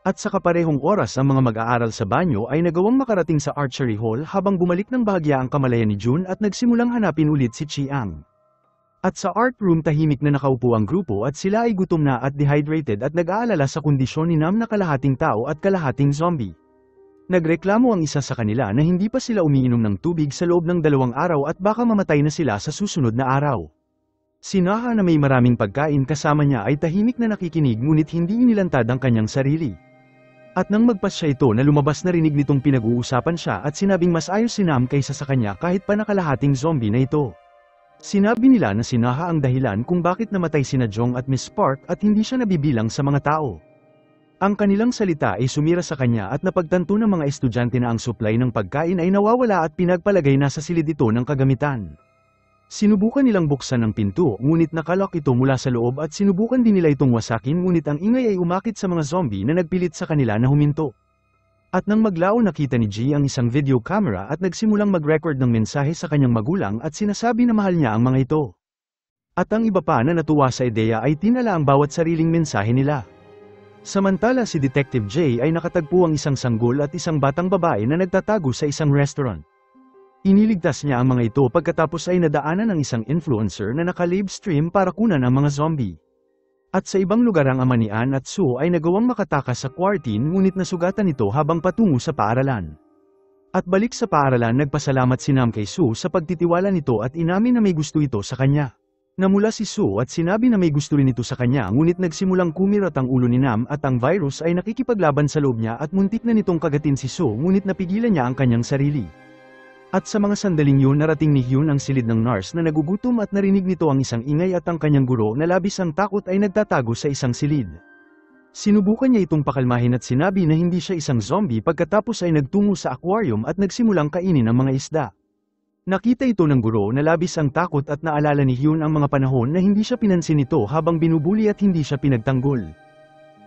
At sa kaparehong oras ang mga mag-aaral sa banyo ay nagawang makarating sa archery hall habang bumalik ng bahagya ang kamalayan ni June at nagsimulang hanapin ulit si Chiang. At sa art room tahimik na nakaupo ang grupo at sila ay gutom na at dehydrated at nag-aalala sa kondisyon ni Nam na kalahating tao at kalahating zombie. Nagreklamo ang isa sa kanila na hindi pa sila umiinom ng tubig sa loob ng 2 araw at baka mamatay na sila sa susunod na araw. Si Naha na may maraming pagkain kasama niya ay tahimik na nakikinig, ngunit hindi inilantad ang kanyang sarili. At nang magpas siya ito na lumabas, narinig nitong pinag-uusapan siya at sinabing mas ayos si Nam kaysa sa kanya kahit pa nakalahating zombie na ito. Sinabi nila na si Naha ang dahilan kung bakit namatay sina Jong at Miss Park at hindi siya nabibilang sa mga tao. Ang kanilang salita ay sumira sa kanya at napagtanto ng mga estudyante na ang supply ng pagkain ay nawawala at pinagpalagay na sa silid ito ng kagamitan. Sinubukan nilang buksan ang pinto, ngunit nakalak ito mula sa loob at sinubukan din nila itong wasakin, ngunit ang ingay ay umakit sa mga zombie na nagpilit sa kanila na huminto. At nang maglao, nakita ni Ji ang isang video camera at nagsimulang mag-record ng mensahe sa kanyang magulang at sinasabi na mahal niya ang mga ito. At ang iba pa na natuwa sa ideya ay tinala ang bawat sariling mensahe nila. Samantala si Detective J ay nakatagpo ang isang sanggol at isang batang babae na nagtatago sa isang restaurant. Iniligtas niya ang mga ito pagkatapos ay nadaanan ng isang influencer na naka-livestream para kunan ang mga zombie. At sa ibang lugar ang ama ni Anne at Sue ay nagawang makatakas sa quarantine, ngunit nasugatan ito habang patungo sa paaralan. At balik sa paaralan, nagpasalamat si Nam kay Sue sa pagtitiwala nito at inamin na may gusto ito sa kanya. Namula si Sue at sinabi na may gusto rin ito sa kanya, ngunit nagsimulang kumirat ang ulo ni Nam at ang virus ay nakikipaglaban sa loob niya at muntik na nitong kagatin si Sue, ngunit napigilan niya ang kanyang sarili. At sa mga sandaling yun, narating ni Hyun ang silid ng nurse na nagugutom at narinig nito ang isang ingay at ang kanyang guro na labis ang takot ay nagtatago sa isang silid. Sinubukan niya itong pakalmahin at sinabi na hindi siya isang zombie, pagkatapos ay nagtungo sa aquarium at nagsimulang kainin ang mga isda. Nakita ito ng guro na labis ang takot at naalala ni Hyun ang mga panahon na hindi siya pinansin nito habang binubuli at hindi siya pinagtanggol.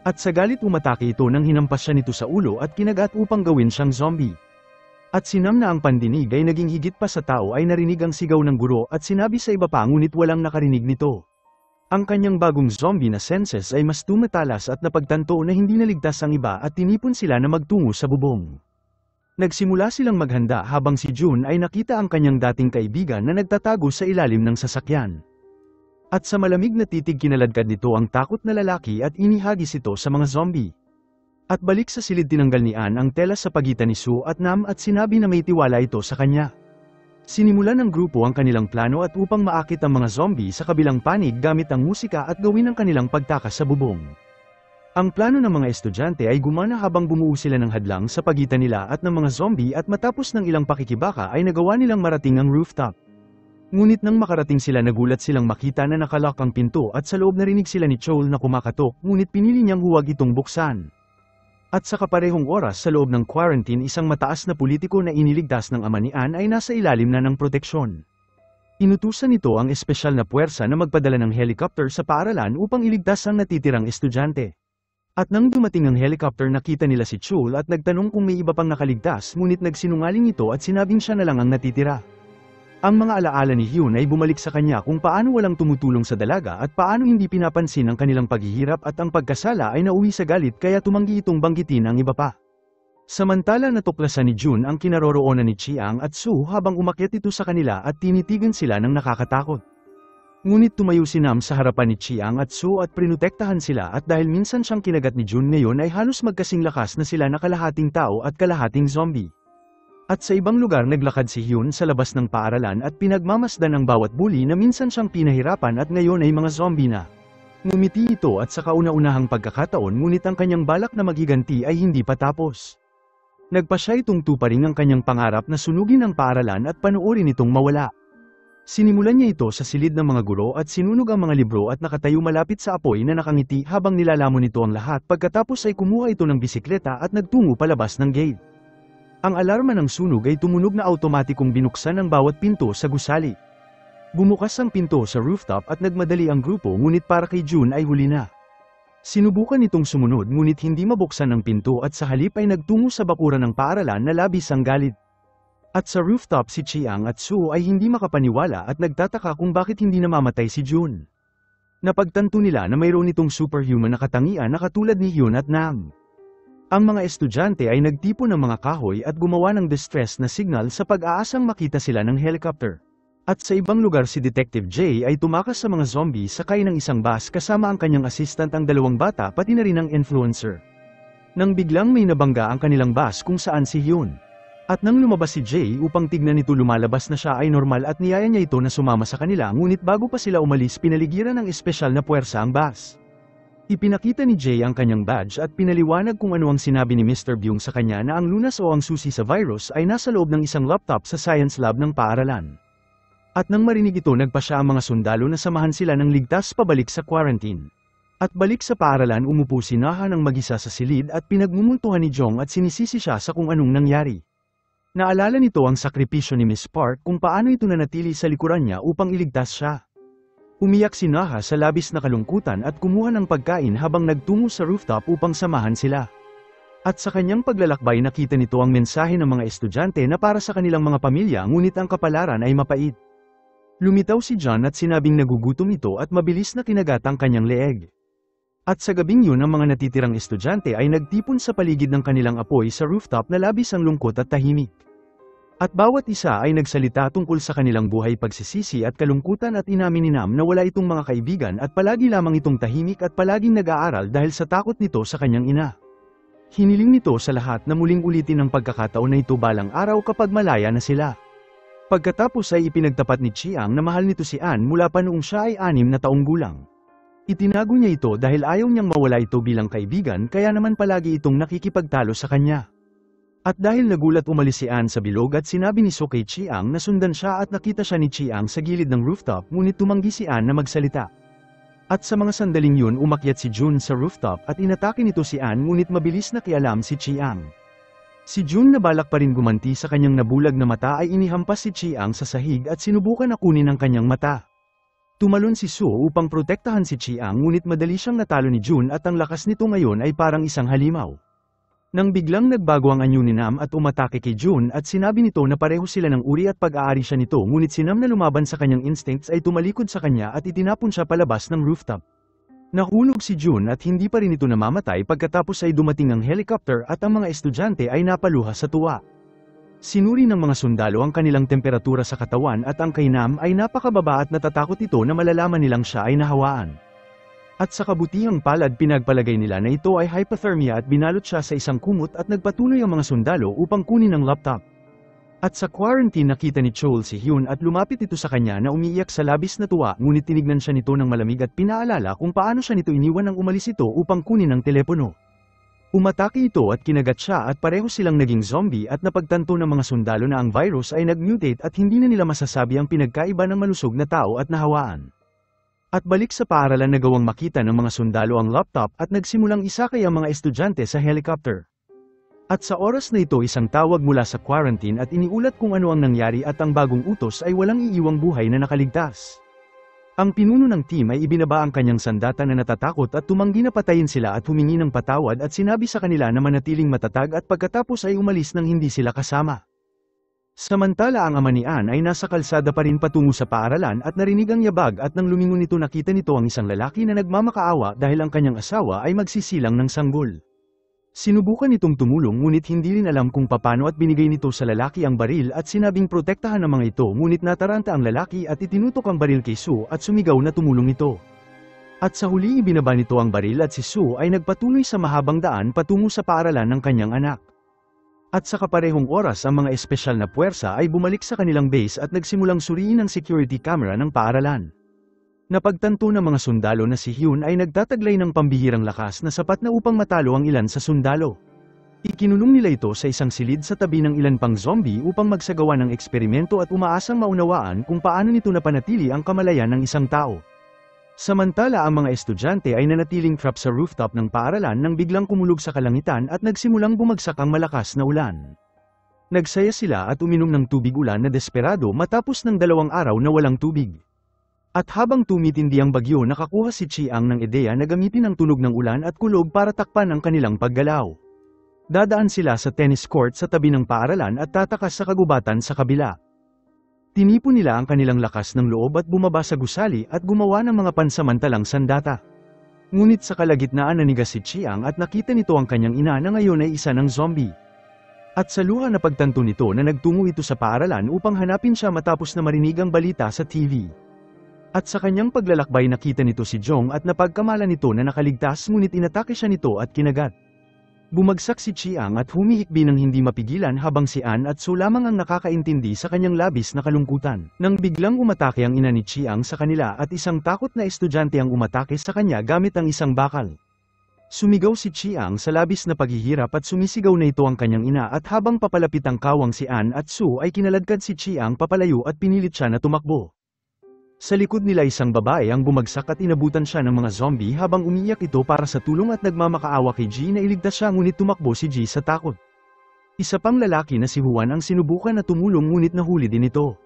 At sa galit umatake ito nang hinampas siya nito sa ulo at kinagat upang gawin siyang zombie. At sinam na ang pandinig ay naging higit pa sa tao ay narinig ang sigaw ng guro at sinabi sa iba pa ngunit walang nakarinig nito. Ang kanyang bagong zombie na senses ay mas tumatalas at napagtanto na hindi naligtas ang iba at tinipon sila na magtungo sa bubong. Nagsimula silang maghanda habang si June ay nakita ang kanyang dating kaibigan na nagtatago sa ilalim ng sasakyan. At sa malamig na titig kinaladkad nito ang takot na lalaki at inihagis ito sa mga zombie. At balik sa silid tinanggal ni Ann ang tela sa pagitan ni Sue at Nam at sinabi na may tiwala ito sa kanya. Sinimulan ng grupo ang kanilang plano at upang maakit ang mga zombie sa kabilang panig gamit ang musika at gawin ang kanilang pagtakas sa bubong. Ang plano ng mga estudyante ay gumana habang bumuo sila ng hadlang sa pagitan nila at ng mga zombie at matapos ng ilang pakikibaka ay nagawa nilang marating ang rooftop. Ngunit nang makarating sila nagulat silang makita na nakalock ang pinto at sa loob narinig sila ni Joel na kumakatok ngunit pinili niyang huwag itong buksan. At sa kaparehong oras sa loob ng quarantine isang mataas na politiko na iniligtas ng ama ni Ann ay nasa ilalim na ng proteksyon. Inutusan nito ang espesyal na puwersa na magpadala ng helicopter sa paaralan upang iligtas ang natitirang estudyante. At nang dumating ang helicopter nakita nila si Joel at nagtanong kung may iba pang nakaligtas ngunit nagsinungaling ito at sinabing siya na lang ang natitira. Ang mga alaala ni Hyun ay bumalik sa kanya kung paano walang tumutulong sa dalaga at paano hindi pinapansin ang kanilang paghihirap at ang pagkasala ay nauwi sa galit kaya tumanggi itong banggitin ang iba pa. Samantala natuklasan ni Jun ang kinaroroonan ni Chiang at Sue habang umakyat ito sa kanila at tinitigan sila ng nakakatakot. Ngunit tumayo si Nam sa harapan ni Chiang at Sue at prinotektahan sila at dahil minsan siyang kinagat ni Jun ngayon ay halos magkasing lakas na sila na kalahating tao at kalahating zombie. At sa ibang lugar naglakad si Hyun sa labas ng paaralan at pinagmamasdan ang bawat bully na minsan siyang pinahirapan at ngayon ay mga zombie na. Ngumiti ito at sa kauna-unahang pagkakataon ngunit ang kanyang balak na maghiganti ay hindi pa tapos. Nagpa siya itong tuparing ang kanyang pangarap na sunugin ang paaralan at panuorin itong mawala. Sinimulan niya ito sa silid ng mga guro at sinunog ang mga libro at nakatayo malapit sa apoy na nakangiti habang nilalamon nito ang lahat pagkatapos ay kumuha ito ng bisikleta at nagtungo palabas ng gate. Ang alarma ng sunog ay tumunog na automatikong binuksan ang bawat pinto sa gusali. Bumukas ang pinto sa rooftop at nagmadali ang grupo ngunit para kay June ay huli na. Sinubukan itong sumunod ngunit hindi mabuksan ang pinto at sa halip ay nagtungo sa bakuran ng paaralan na labis ang galit. At sa rooftop si Chiang at Sue ay hindi makapaniwala at nagtataka kung bakit hindi namamatay si June. Napagtanto nila na mayroon itong superhuman na katangian na katulad ni Hyun at Nam. Ang mga estudyante ay nagtipon ng mga kahoy at gumawa ng distress na signal sa pag-aasang makita sila ng helicopter. At sa ibang lugar si Detective Jay ay tumakas sa mga zombie sakay ng isang bus kasama ang kanyang assistant ang dalawang bata pati na rin ang influencer. Nang biglang may nabangga ang kanilang bus kung saan si Hyun. At nang lumabas si Jay upang tignan nito lumalabas na siya ay normal at niyaya niya ito na sumama sa kanila ngunit bago pa sila umalis pinaligiran ng espesyal na puwersa ang bus. Ipinakita ni Jay ang kanyang badge at pinaliwanag kung ano ang sinabi ni Mr. Byung sa kanya na ang lunas o ang susi sa virus ay nasa loob ng isang laptop sa science lab ng paaralan. At nang marinig ito nagpa siya ang mga sundalo na samahan sila ng ligtas pabalik sa quarantine. At balik sa paaralan umupo si Naha ng mag-isa sa silid at pinagmumuntuhan ni Jong at sinisisi siya sa kung anong nangyari. Naalala nito ang sakripisyo ni Miss Park kung paano ito nanatili sa likuran niya upang iligtas siya. Umiyak si Naha sa labis na kalungkutan at kumuha ng pagkain habang nagtungo sa rooftop upang samahan sila. At sa kanyang paglalakbay nakita nito ang mensahe ng mga estudyante na para sa kanilang mga pamilya ngunit ang kapalaran ay mapait. Lumitaw si John at sinabing nagugutom ito at mabilis na kinagat ang kanyang leeg. At sa gabing yun ang mga natitirang estudyante ay nagtipon sa paligid ng kanilang apoy sa rooftop na labis ang lungkot at tahimik. At bawat isa ay nagsalita tungkol sa kanilang buhay pagsisisi at kalungkutan at inamin ni Nam na wala itong mga kaibigan at palagi lamang itong tahimik at palaging nag-aaral dahil sa takot nito sa kanyang ina. Hiniling nito sa lahat na muling ulitin ang pagkakataon na ito balang araw kapag malaya na sila. Pagkatapos ay ipinagtapat ni Chiang na mahal nito si Ann mula pa noong siya ay 6 na taong gulang. Itinago niya ito dahil ayaw niyang mawala ito bilang kaibigan kaya naman palagi itong nakikipagtalo sa kanya. At dahil nagulat umalis si Ann sa bilog at sinabi ni So kay Chiang na sundan siya at nakita siya ni Chiang sa gilid ng rooftop ngunit tumanggi si Ann na magsalita. At sa mga sandaling yun umakyat si June sa rooftop at inatake nito si Ann ngunit mabilis na kialam si Chiang. Si June na balak pa rin gumanti sa kanyang nabulag na mata ay inihampas si Chiang sa sahig at sinubukan na kunin ang kanyang mata. Tumalon si Sue upang protektahan si Chiang ngunit madali siyang natalo ni June at ang lakas nito ngayon ay parang isang halimaw. Nang biglang nagbago ang anyo ni Nam at umatake kay June at sinabi nito na pareho sila ng uri at pag-aari siya nito, ngunit si Nam na lumaban sa kanyang instincts ay tumalikod sa kanya at itinapon siya palabas ng rooftop. Nahulog si June at hindi pa rin ito namamatay pagkatapos ay dumating ang helicopter at ang mga estudyante ay napaluha sa tuwa. Sinuri ng mga sundalo ang kanilang temperatura sa katawan at ang kay Nam ay napakababa at natatakot ito na malalaman nilang siya ay nahawaan. At sa kabutihang palad pinagpalagay nila na ito ay hypothermia at binalot siya sa isang kumot at nagpatuloy ang mga sundalo upang kunin ang laptop. At sa quarantine nakita ni Chol si Hyun at lumapit ito sa kanya na umiiyak sa labis na tuwa, ngunit tinignan siya nito ng malamig at pinaalala kung paano siya nito iniwan nang umalis ito upang kunin ang telepono. Umatake ito at kinagat siya at pareho silang naging zombie at napagtanto ng mga sundalo na ang virus ay nag-mutate at hindi na nila masasabi ang pinagkaiba ng malusog na tao at nahawaan. At balik sa paaralan nagawang makita ng mga sundalo ang laptop at nagsimulang isakay ang mga estudyante sa helicopter. At sa oras na ito isang tawag mula sa quarantine at iniulat kung ano ang nangyari at ang bagong utos ay walang iiwang buhay na nakaligtas. Ang pinuno ng team ay ibinaba ang kanyang sandata na natatakot at tumanggi na patayin sila at humingi ng patawad at sinabi sa kanila na manatiling matatag at pagkatapos ay umalis nang hindi sila kasama. Samantala ang ama ni Ann ay nasa kalsada pa rin patungo sa paaralan at narinig ang yabag at nang lumingon nito nakita nito ang isang lalaki na nagmamakaawa dahil ang kanyang asawa ay magsisilang ng sanggol. Sinubukan nitong tumulong ngunit hindi rin alam kung paano at binigay nito sa lalaki ang baril at sinabing protektahan ang mga ito, ngunit nataranta ang lalaki at itinutok ang baril kay Sue at sumigaw na tumulong ito. At sa huli ibinaba nito ang baril at si Sue ay nagpatuloy sa mahabang daan patungo sa paaralan ng kanyang anak. At sa kaparehong oras ang mga espesyal na puwersa ay bumalik sa kanilang base at nagsimulang suriin ang security camera ng paaralan. Napagtanto ng mga sundalo na si Hyun ay nagtataglay ng pambihirang lakas na sapat na upang matalo ang ilan sa sundalo. Ikinulong nila ito sa isang silid sa tabi ng ilan pang zombie upang magsagawa ng eksperimento at umaasang maunawaan kung paano nito napanatili ang kamalayan ng isang tao. Samantala ang mga estudyante ay nanatiling trap sa rooftop ng paaralan nang biglang kumulog sa kalangitan at nagsimulang bumagsak ang malakas na ulan. Nagsaya sila at uminom ng tubig ulan na desperado matapos ng 2 araw na walang tubig. At habang tumitindi ang bagyo nakakuha si Chiang ng ideya na gamitin ang tunog ng ulan at kulog para takpan ang kanilang paggalaw. Dadaan sila sa tennis court sa tabi ng paaralan at tatakas sa kagubatan sa kabila. Tinipon nila ang kanilang lakas ng loob at bumaba sa gusali at gumawa ng mga pansamantalang sandata. Ngunit sa kalagitnaan nanigas si Chiang at nakita nito ang kanyang ina na ngayon ay isa ng zombie. At sa luha na pagtanto nito na nagtungo ito sa paaralan upang hanapin siya matapos na marinig ang balita sa TV. At sa kanyang paglalakbay nakita nito si Jong at napagkamalan nito na nakaligtas ngunit inatake siya nito at kinagat. Bumagsak si Chiang at humihikbi ng hindi mapigilan habang si Ann at Sue lamang ang nakakaintindi sa kanyang labis na kalungkutan. Nang biglang umatake ang ina ni Chiang sa kanila at isang takot na estudyante ang umatake sa kanya gamit ang isang bakal. Sumigaw si Chiang sa labis na paghihirap at sumisigaw na ito ang kanyang ina at habang papalapit ang kawang si Ann at Sue ay kinaladkad si Chiang papalayo at pinilit siya na tumakbo. Sa likod nila isang babae ang bumagsak at inabutan siya ng mga zombie habang umiiyak ito para sa tulong at nagmamakaawa kay G na iligtas siya ngunit tumakbo si G sa takot. Isa pang lalaki na si Juan ang sinubukan na tumulong ngunit nahuli din ito.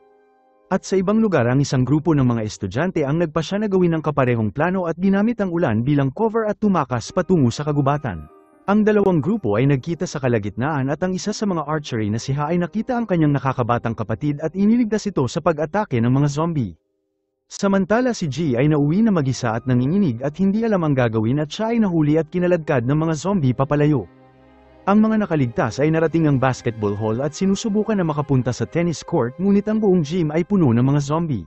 At sa ibang lugar ang isang grupo ng mga estudyante ang nagpasya na gawin ang kaparehong plano at ginamit ang ulan bilang cover at tumakas patungo sa kagubatan. Ang dalawang grupo ay nagkita sa kalagitnaan at ang isa sa mga archery na si Ha ay nakita ang kanyang nakakabatang kapatid at iniligtas ito sa pag-atake ng mga zombie. Samantala si G ay nauwi na mag-isa at nanginginig at hindi alam ang gagawin at siya ay nahuli at kinaladkad ng mga zombie papalayo. Ang mga nakaligtas ay narating ang basketball hall at sinusubukan na makapunta sa tennis court ngunit ang buong gym ay puno ng mga zombie.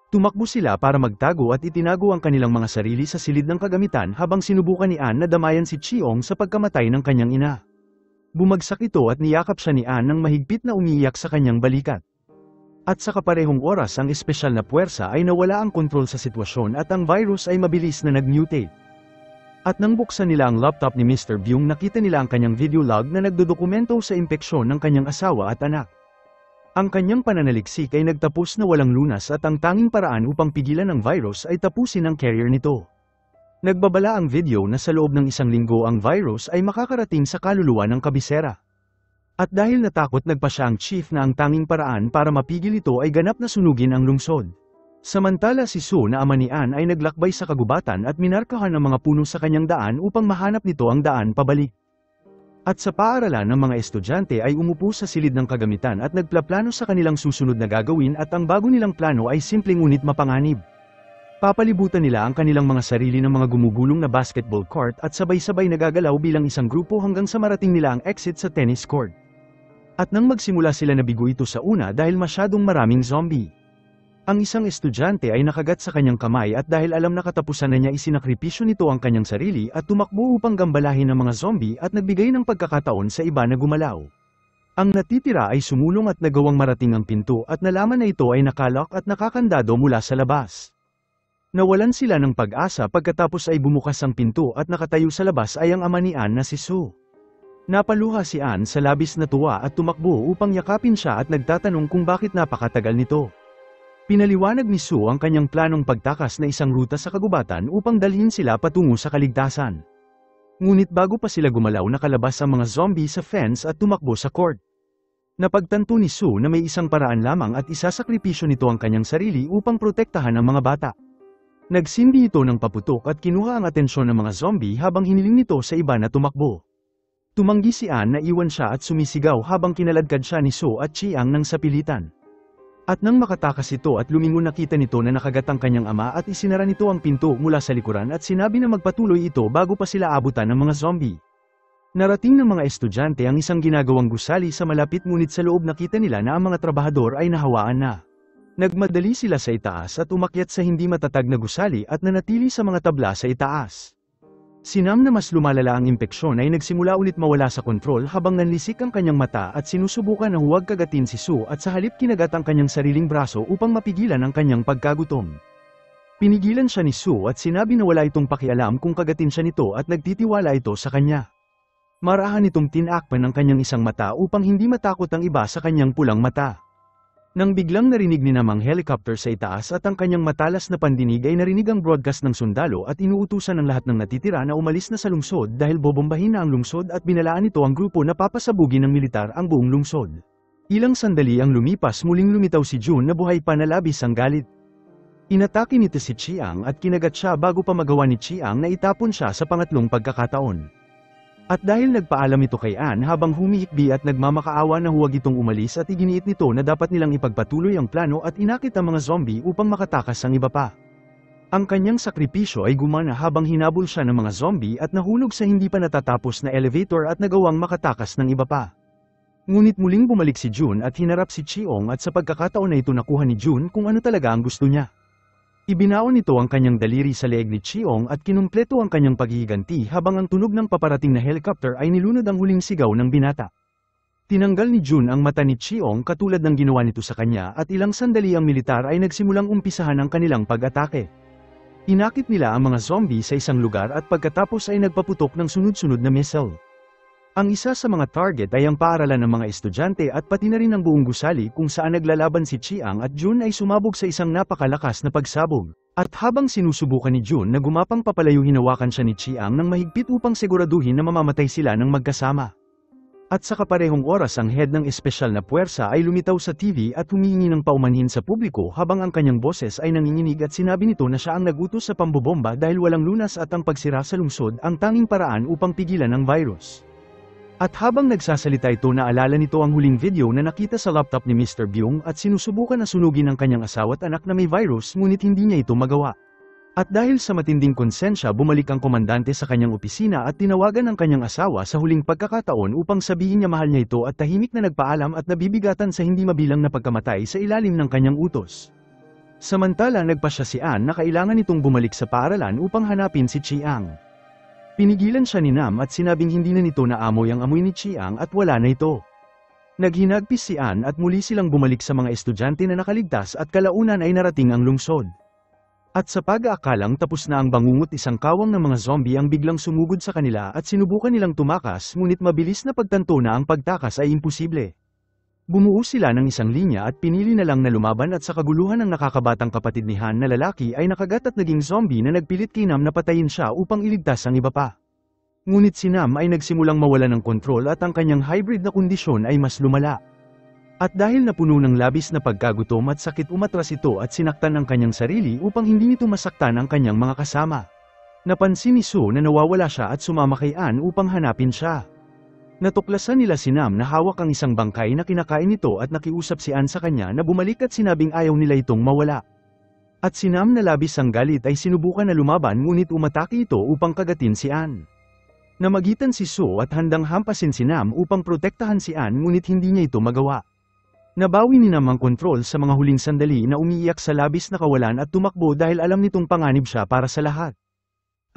Tumakbo sila para magtago at itinago ang kanilang mga sarili sa silid ng kagamitan habang sinubukan ni Ann na damayan si Chiong sa pagkamatay ng kanyang ina. Bumagsak ito at niyakap siya ni Ann nang mahigpit na umiiyak sa kanyang balikat. At sa kaparehong oras ang espesyal na puwersa ay nawala ang kontrol sa sitwasyon at ang virus ay mabilis na nag-mutate. At nang buksan nila ang laptop ni Mr. Byung nakita nila ang kanyang video log na nagdodokumento sa impeksyon ng kanyang asawa at anak. Ang kanyang pananaliksik ay nagtapos na walang lunas at ang tanging paraan upang pigilan ang virus ay tapusin ang carrier nito. Nagbabala ang video na sa loob ng 1 linggo ang virus ay makakarating sa kaluluwa ng kabisera. At dahil natakot nagpa siya ang chief na ang tanging paraan para mapigil ito ay ganap na sunugin ang lungsod. Samantala si Sue na ama ni Ann ay naglakbay sa kagubatan at minarkahan ang mga puno sa kanyang daan upang mahanap nito ang daan pabalik. At sa paaralan ng mga estudyante ay umupo sa silid ng kagamitan at nagplaplano sa kanilang susunod na gagawin at ang bago nilang plano ay simpleng ngunit mapanganib. Papalibutan nila ang kanilang mga sarili ng mga gumugulong na basketball court at sabay-sabay nagagalaw bilang isang grupo hanggang sa marating nila ang exit sa tennis court. At nang magsimula sila nabigo ito sa una dahil masyadong maraming zombie. Ang isang estudyante ay nakagat sa kanyang kamay at dahil alam na katapusan na niya isinakripisyo nito ang kanyang sarili at tumakbo upang gambalahin ng mga zombie at nagbigay ng pagkakataon sa iba na gumalaw. Ang natitira ay sumulong at nagawang marating ang pinto at nalaman na ito ay nakalock at nakakandado mula sa labas. Nawalan sila ng pag-asa pagkatapos ay bumukas ang pinto at nakatayo sa labas ay ang ama ni Anne na si Sue. Napaluha si Anne sa labis na tuwa at tumakbo upang yakapin siya at nagtatanong kung bakit napakatagal nito. Pinaliwanag ni Sue ang kanyang planong pagtakas na isang ruta sa kagubatan upang dalhin sila patungo sa kaligtasan. Ngunit bago pa sila gumalaw nakalabas ang mga zombie sa fence at tumakbo sa court. Napagtanto ni Sue na may isang paraan lamang at isasakripisyo nito ang kanyang sarili upang protektahan ang mga bata. Nagsindi ito ng paputok at kinuha ang atensyon ng mga zombie habang hiniling nito sa iba na tumakbo. Tumanggi si Anne na iwan siya at sumisigaw habang kinaladkad siya ni Sue at Chiang nang sapilitan. At nang makatakas ito at lumingon nakita nito na nakagat ang kanyang ama at isinara nito ang pinto mula sa likuran at sinabi na magpatuloy ito bago pa sila abutan ng mga zombie. Narating ng mga estudyante ang isang ginagawang gusali sa malapit ngunit sa loob nakita nila na ang mga trabahador ay nahawaan na. Nagmadali sila sa itaas at umakyat sa hindi matatag na gusali at nanatili sa mga tabla sa itaas. Sinam na mas lumalala ang impeksyon ay nagsimula ulit mawala sa kontrol habang nanlisik ang kanyang mata at sinusubukan na huwag kagatin si Sue at sa halip kinagat ang kanyang sariling braso upang mapigilan ang kanyang pagkagutom. Pinigilan siya ni Sue at sinabi na wala itong pakialam kung kagatin siya nito at nagtitiwala ito sa kanya. Marahan itong tinakpan ang kanyang isang mata upang hindi matakot ang iba sa kanyang pulang mata. Nang biglang narinig ni Nam ang helicopter sa itaas at ang kanyang matalas na pandinig ay narinig ang broadcast ng sundalo at inuutusan ng lahat ng natitira na umalis na sa lungsod dahil bobombahin na ang lungsod at binalaan nito ang grupo na papasabugin ng militar ang buong lungsod. Ilang sandali ang lumipas muling lumitaw si June na buhay pa na labis ang galit. Inatake nito si Chiang at kinagat siya bago pa magawa ni Chiang na itapon siya sa pangatlong pagkakataon. At dahil nagpaalam ito kay Anne habang humihikbi at nagmamakaawa na huwag itong umalis at iginiit nito na dapat nilang ipagpatuloy ang plano at inakit ang mga zombie upang makatakas ang iba pa. Ang kanyang sakripisyo ay gumana habang hinabol siya ng mga zombie at nahulog sa hindi pa natatapos na elevator at nagawang makatakas ng iba pa. Ngunit muling bumalik si June at hinarap si Chiong at sa pagkakataon na ito nakuha ni June kung ano talaga ang gusto niya. Ibinaon nito ang kanyang daliri sa leeg ni Chiong at kinumpleto ang kanyang paghihiganti habang ang tunog ng paparating na helicopter ay nilunod ang huling sigaw ng binata. Tinanggal ni June ang mata ni Chiong katulad ng ginawa nito sa kanya at ilang sandali ang militar ay nagsimulang umpisahan ang kanilang pag-atake. Inakit nila ang mga zombie sa isang lugar at pagkatapos ay nagpaputok ng sunod-sunod na missile. Ang isa sa mga target ay ang paaralan ng mga estudyante at pati na rin ang buong gusali kung saan naglalaban si Chiang at June ay sumabog sa isang napakalakas na pagsabog. At habang sinusubukan ni June na gumapang papalayo hinawakan siya ni Chiang ng mahigpit upang siguraduhin na mamamatay sila ng magkasama. At sa kaparehong oras ang head ng espesyal na puwersa ay lumitaw sa TV at humihingi ng paumanhin sa publiko habang ang kanyang boses ay nanginginig at sinabi nito na siya ang nagutos sa pambobomba dahil walang lunas at ang pagsira sa lungsod ang tanging paraan upang pigilan ang virus. At habang nagsasalita ito naalala nito ang huling video na nakita sa laptop ni Mr. Byung at sinusubukan na sunugin ang kanyang asawa at anak na may virus ngunit hindi niya ito magawa. At dahil sa matinding konsensya bumalik ang komandante sa kanyang opisina at tinawagan ang kanyang asawa sa huling pagkakataon upang sabihin niya mahal niya ito at tahimik na nagpaalam at nabibigatan sa hindi mabilang na pagkamatay sa ilalim ng kanyang utos. Samantala nagpasya si Anne na kailangan nitong bumalik sa paaralan upang hanapin si Chiang. Pinigilan siya ni Nam at sinabing hindi na nito naamoy ang amoy ni Chiang at wala na ito. Naghinagpis si Anne at muli silang bumalik sa mga estudyante na nakaligtas at kalaunan ay narating ang lungsod. At sa pag-aakalang tapos na ang bangungot isang kawang ng mga zombie ang biglang sumugod sa kanila at sinubukan nilang tumakas ngunit mabilis na pagtanto na ang pagtakas ay imposible. Bumuo sila ng isang linya at pinili na lang na lumaban at sa kaguluhan ng nakakabatang kapatid ni Han na lalaki ay nakagat at naging zombie na nagpilit kay Nam na patayin siya upang iligtas ang iba pa. Ngunit si Nam ay nagsimulang mawala ng kontrol at ang kanyang hybrid na kondisyon ay mas lumala. At dahil napuno ng labis na pagkagutom at sakit umatras ito at sinaktan ang kanyang sarili upang hindi nito masaktan ang kanyang mga kasama. Napansin ni Sue na nawawala siya at sumama kay Anne upang hanapin siya. Natuklasan nila si Nam na hawak ang isang bangkay na kinakain nito at nakiusap si Ann sa kanya na bumalik at sinabing ayaw nila itong mawala. At si Nam na labis ang galit ay sinubukan na lumaban ngunit umatake ito upang kagatin si Ann. Namagitan si So at handang hampasin si Nam upang protektahan si Ann ngunit hindi niya ito magawa. Nabawi ni Nam ang kontrol sa mga huling sandali na umiiyak sa labis na kawalan at tumakbo dahil alam nitong panganib siya para sa lahat.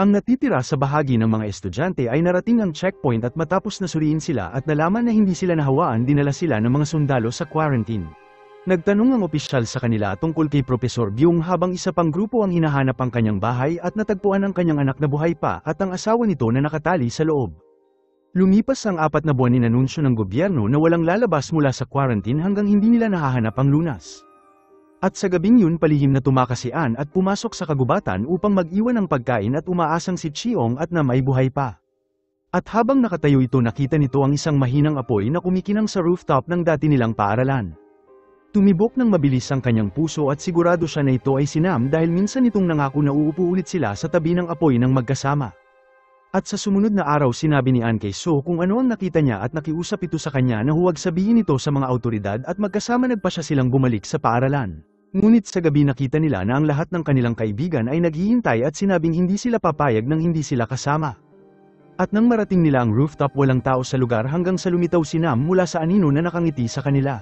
Ang natitira sa bahagi ng mga estudyante ay narating ang checkpoint at matapos na suriin sila at nalaman na hindi sila nahawaan, dinala sila ng mga sundalo sa quarantine. Nagtanong ang opisyal sa kanila tungkol kay Professor Byung habang isa pang grupo ang hinahanap ang kanyang bahay at natagpuan ang kanyang anak na buhay pa at ang asawa nito na nakatali sa loob. Lumipas ang 4 na buwan inanunsyo ng gobyerno na walang lalabas mula sa quarantine hanggang hindi nila nahahanap ang lunas. At sa gabing yun palihim na tumakas si Ann at pumasok sa kagubatan upang mag-iwan ng pagkain at umaasang si Cheong at Nam ay buhay pa. At habang nakatayo ito nakita nito ang isang mahinang apoy na kumikinang sa rooftop ng dati nilang paaralan. Tumibok ng mabilis ang kanyang puso at sigurado siya na ito ay si Nam dahil minsan itong nangako na uupo ulit sila sa tabi ng apoy ng magkasama. At sa sumunod na araw sinabi ni Ann kay So kung ano ang nakita niya at nakiusap ito sa kanya na huwag sabihin ito sa mga awtoridad at magkasama nagpa siya silang bumalik sa paaralan. Ngunit sa gabi nakita nila na ang lahat ng kanilang kaibigan ay naghihintay at sinabing hindi sila papayag nang hindi sila kasama. At nang marating nila ang rooftop walang tao sa lugar hanggang sa lumitaw si Nam mula sa anino na nakangiti sa kanila.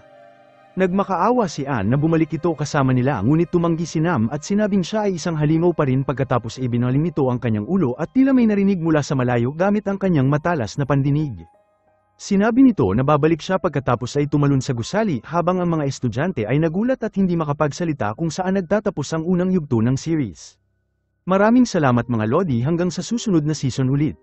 Nagmakaawa si Ann na bumalik ito kasama nila ngunit tumanggi si Nam at sinabing siya ay isang halimaw pa rin pagkatapos ibinaling nito ang kanyang ulo at tila may narinig mula sa malayo gamit ang kanyang matalas na pandinig. Sinabi nito na babalik siya pagkatapos ay tumalon sa gusali habang ang mga estudyante ay nagulat at hindi makapagsalita kung saan nagtatapos ang unang yugto ng series. Maraming salamat mga Lodi hanggang sa susunod na season ulit.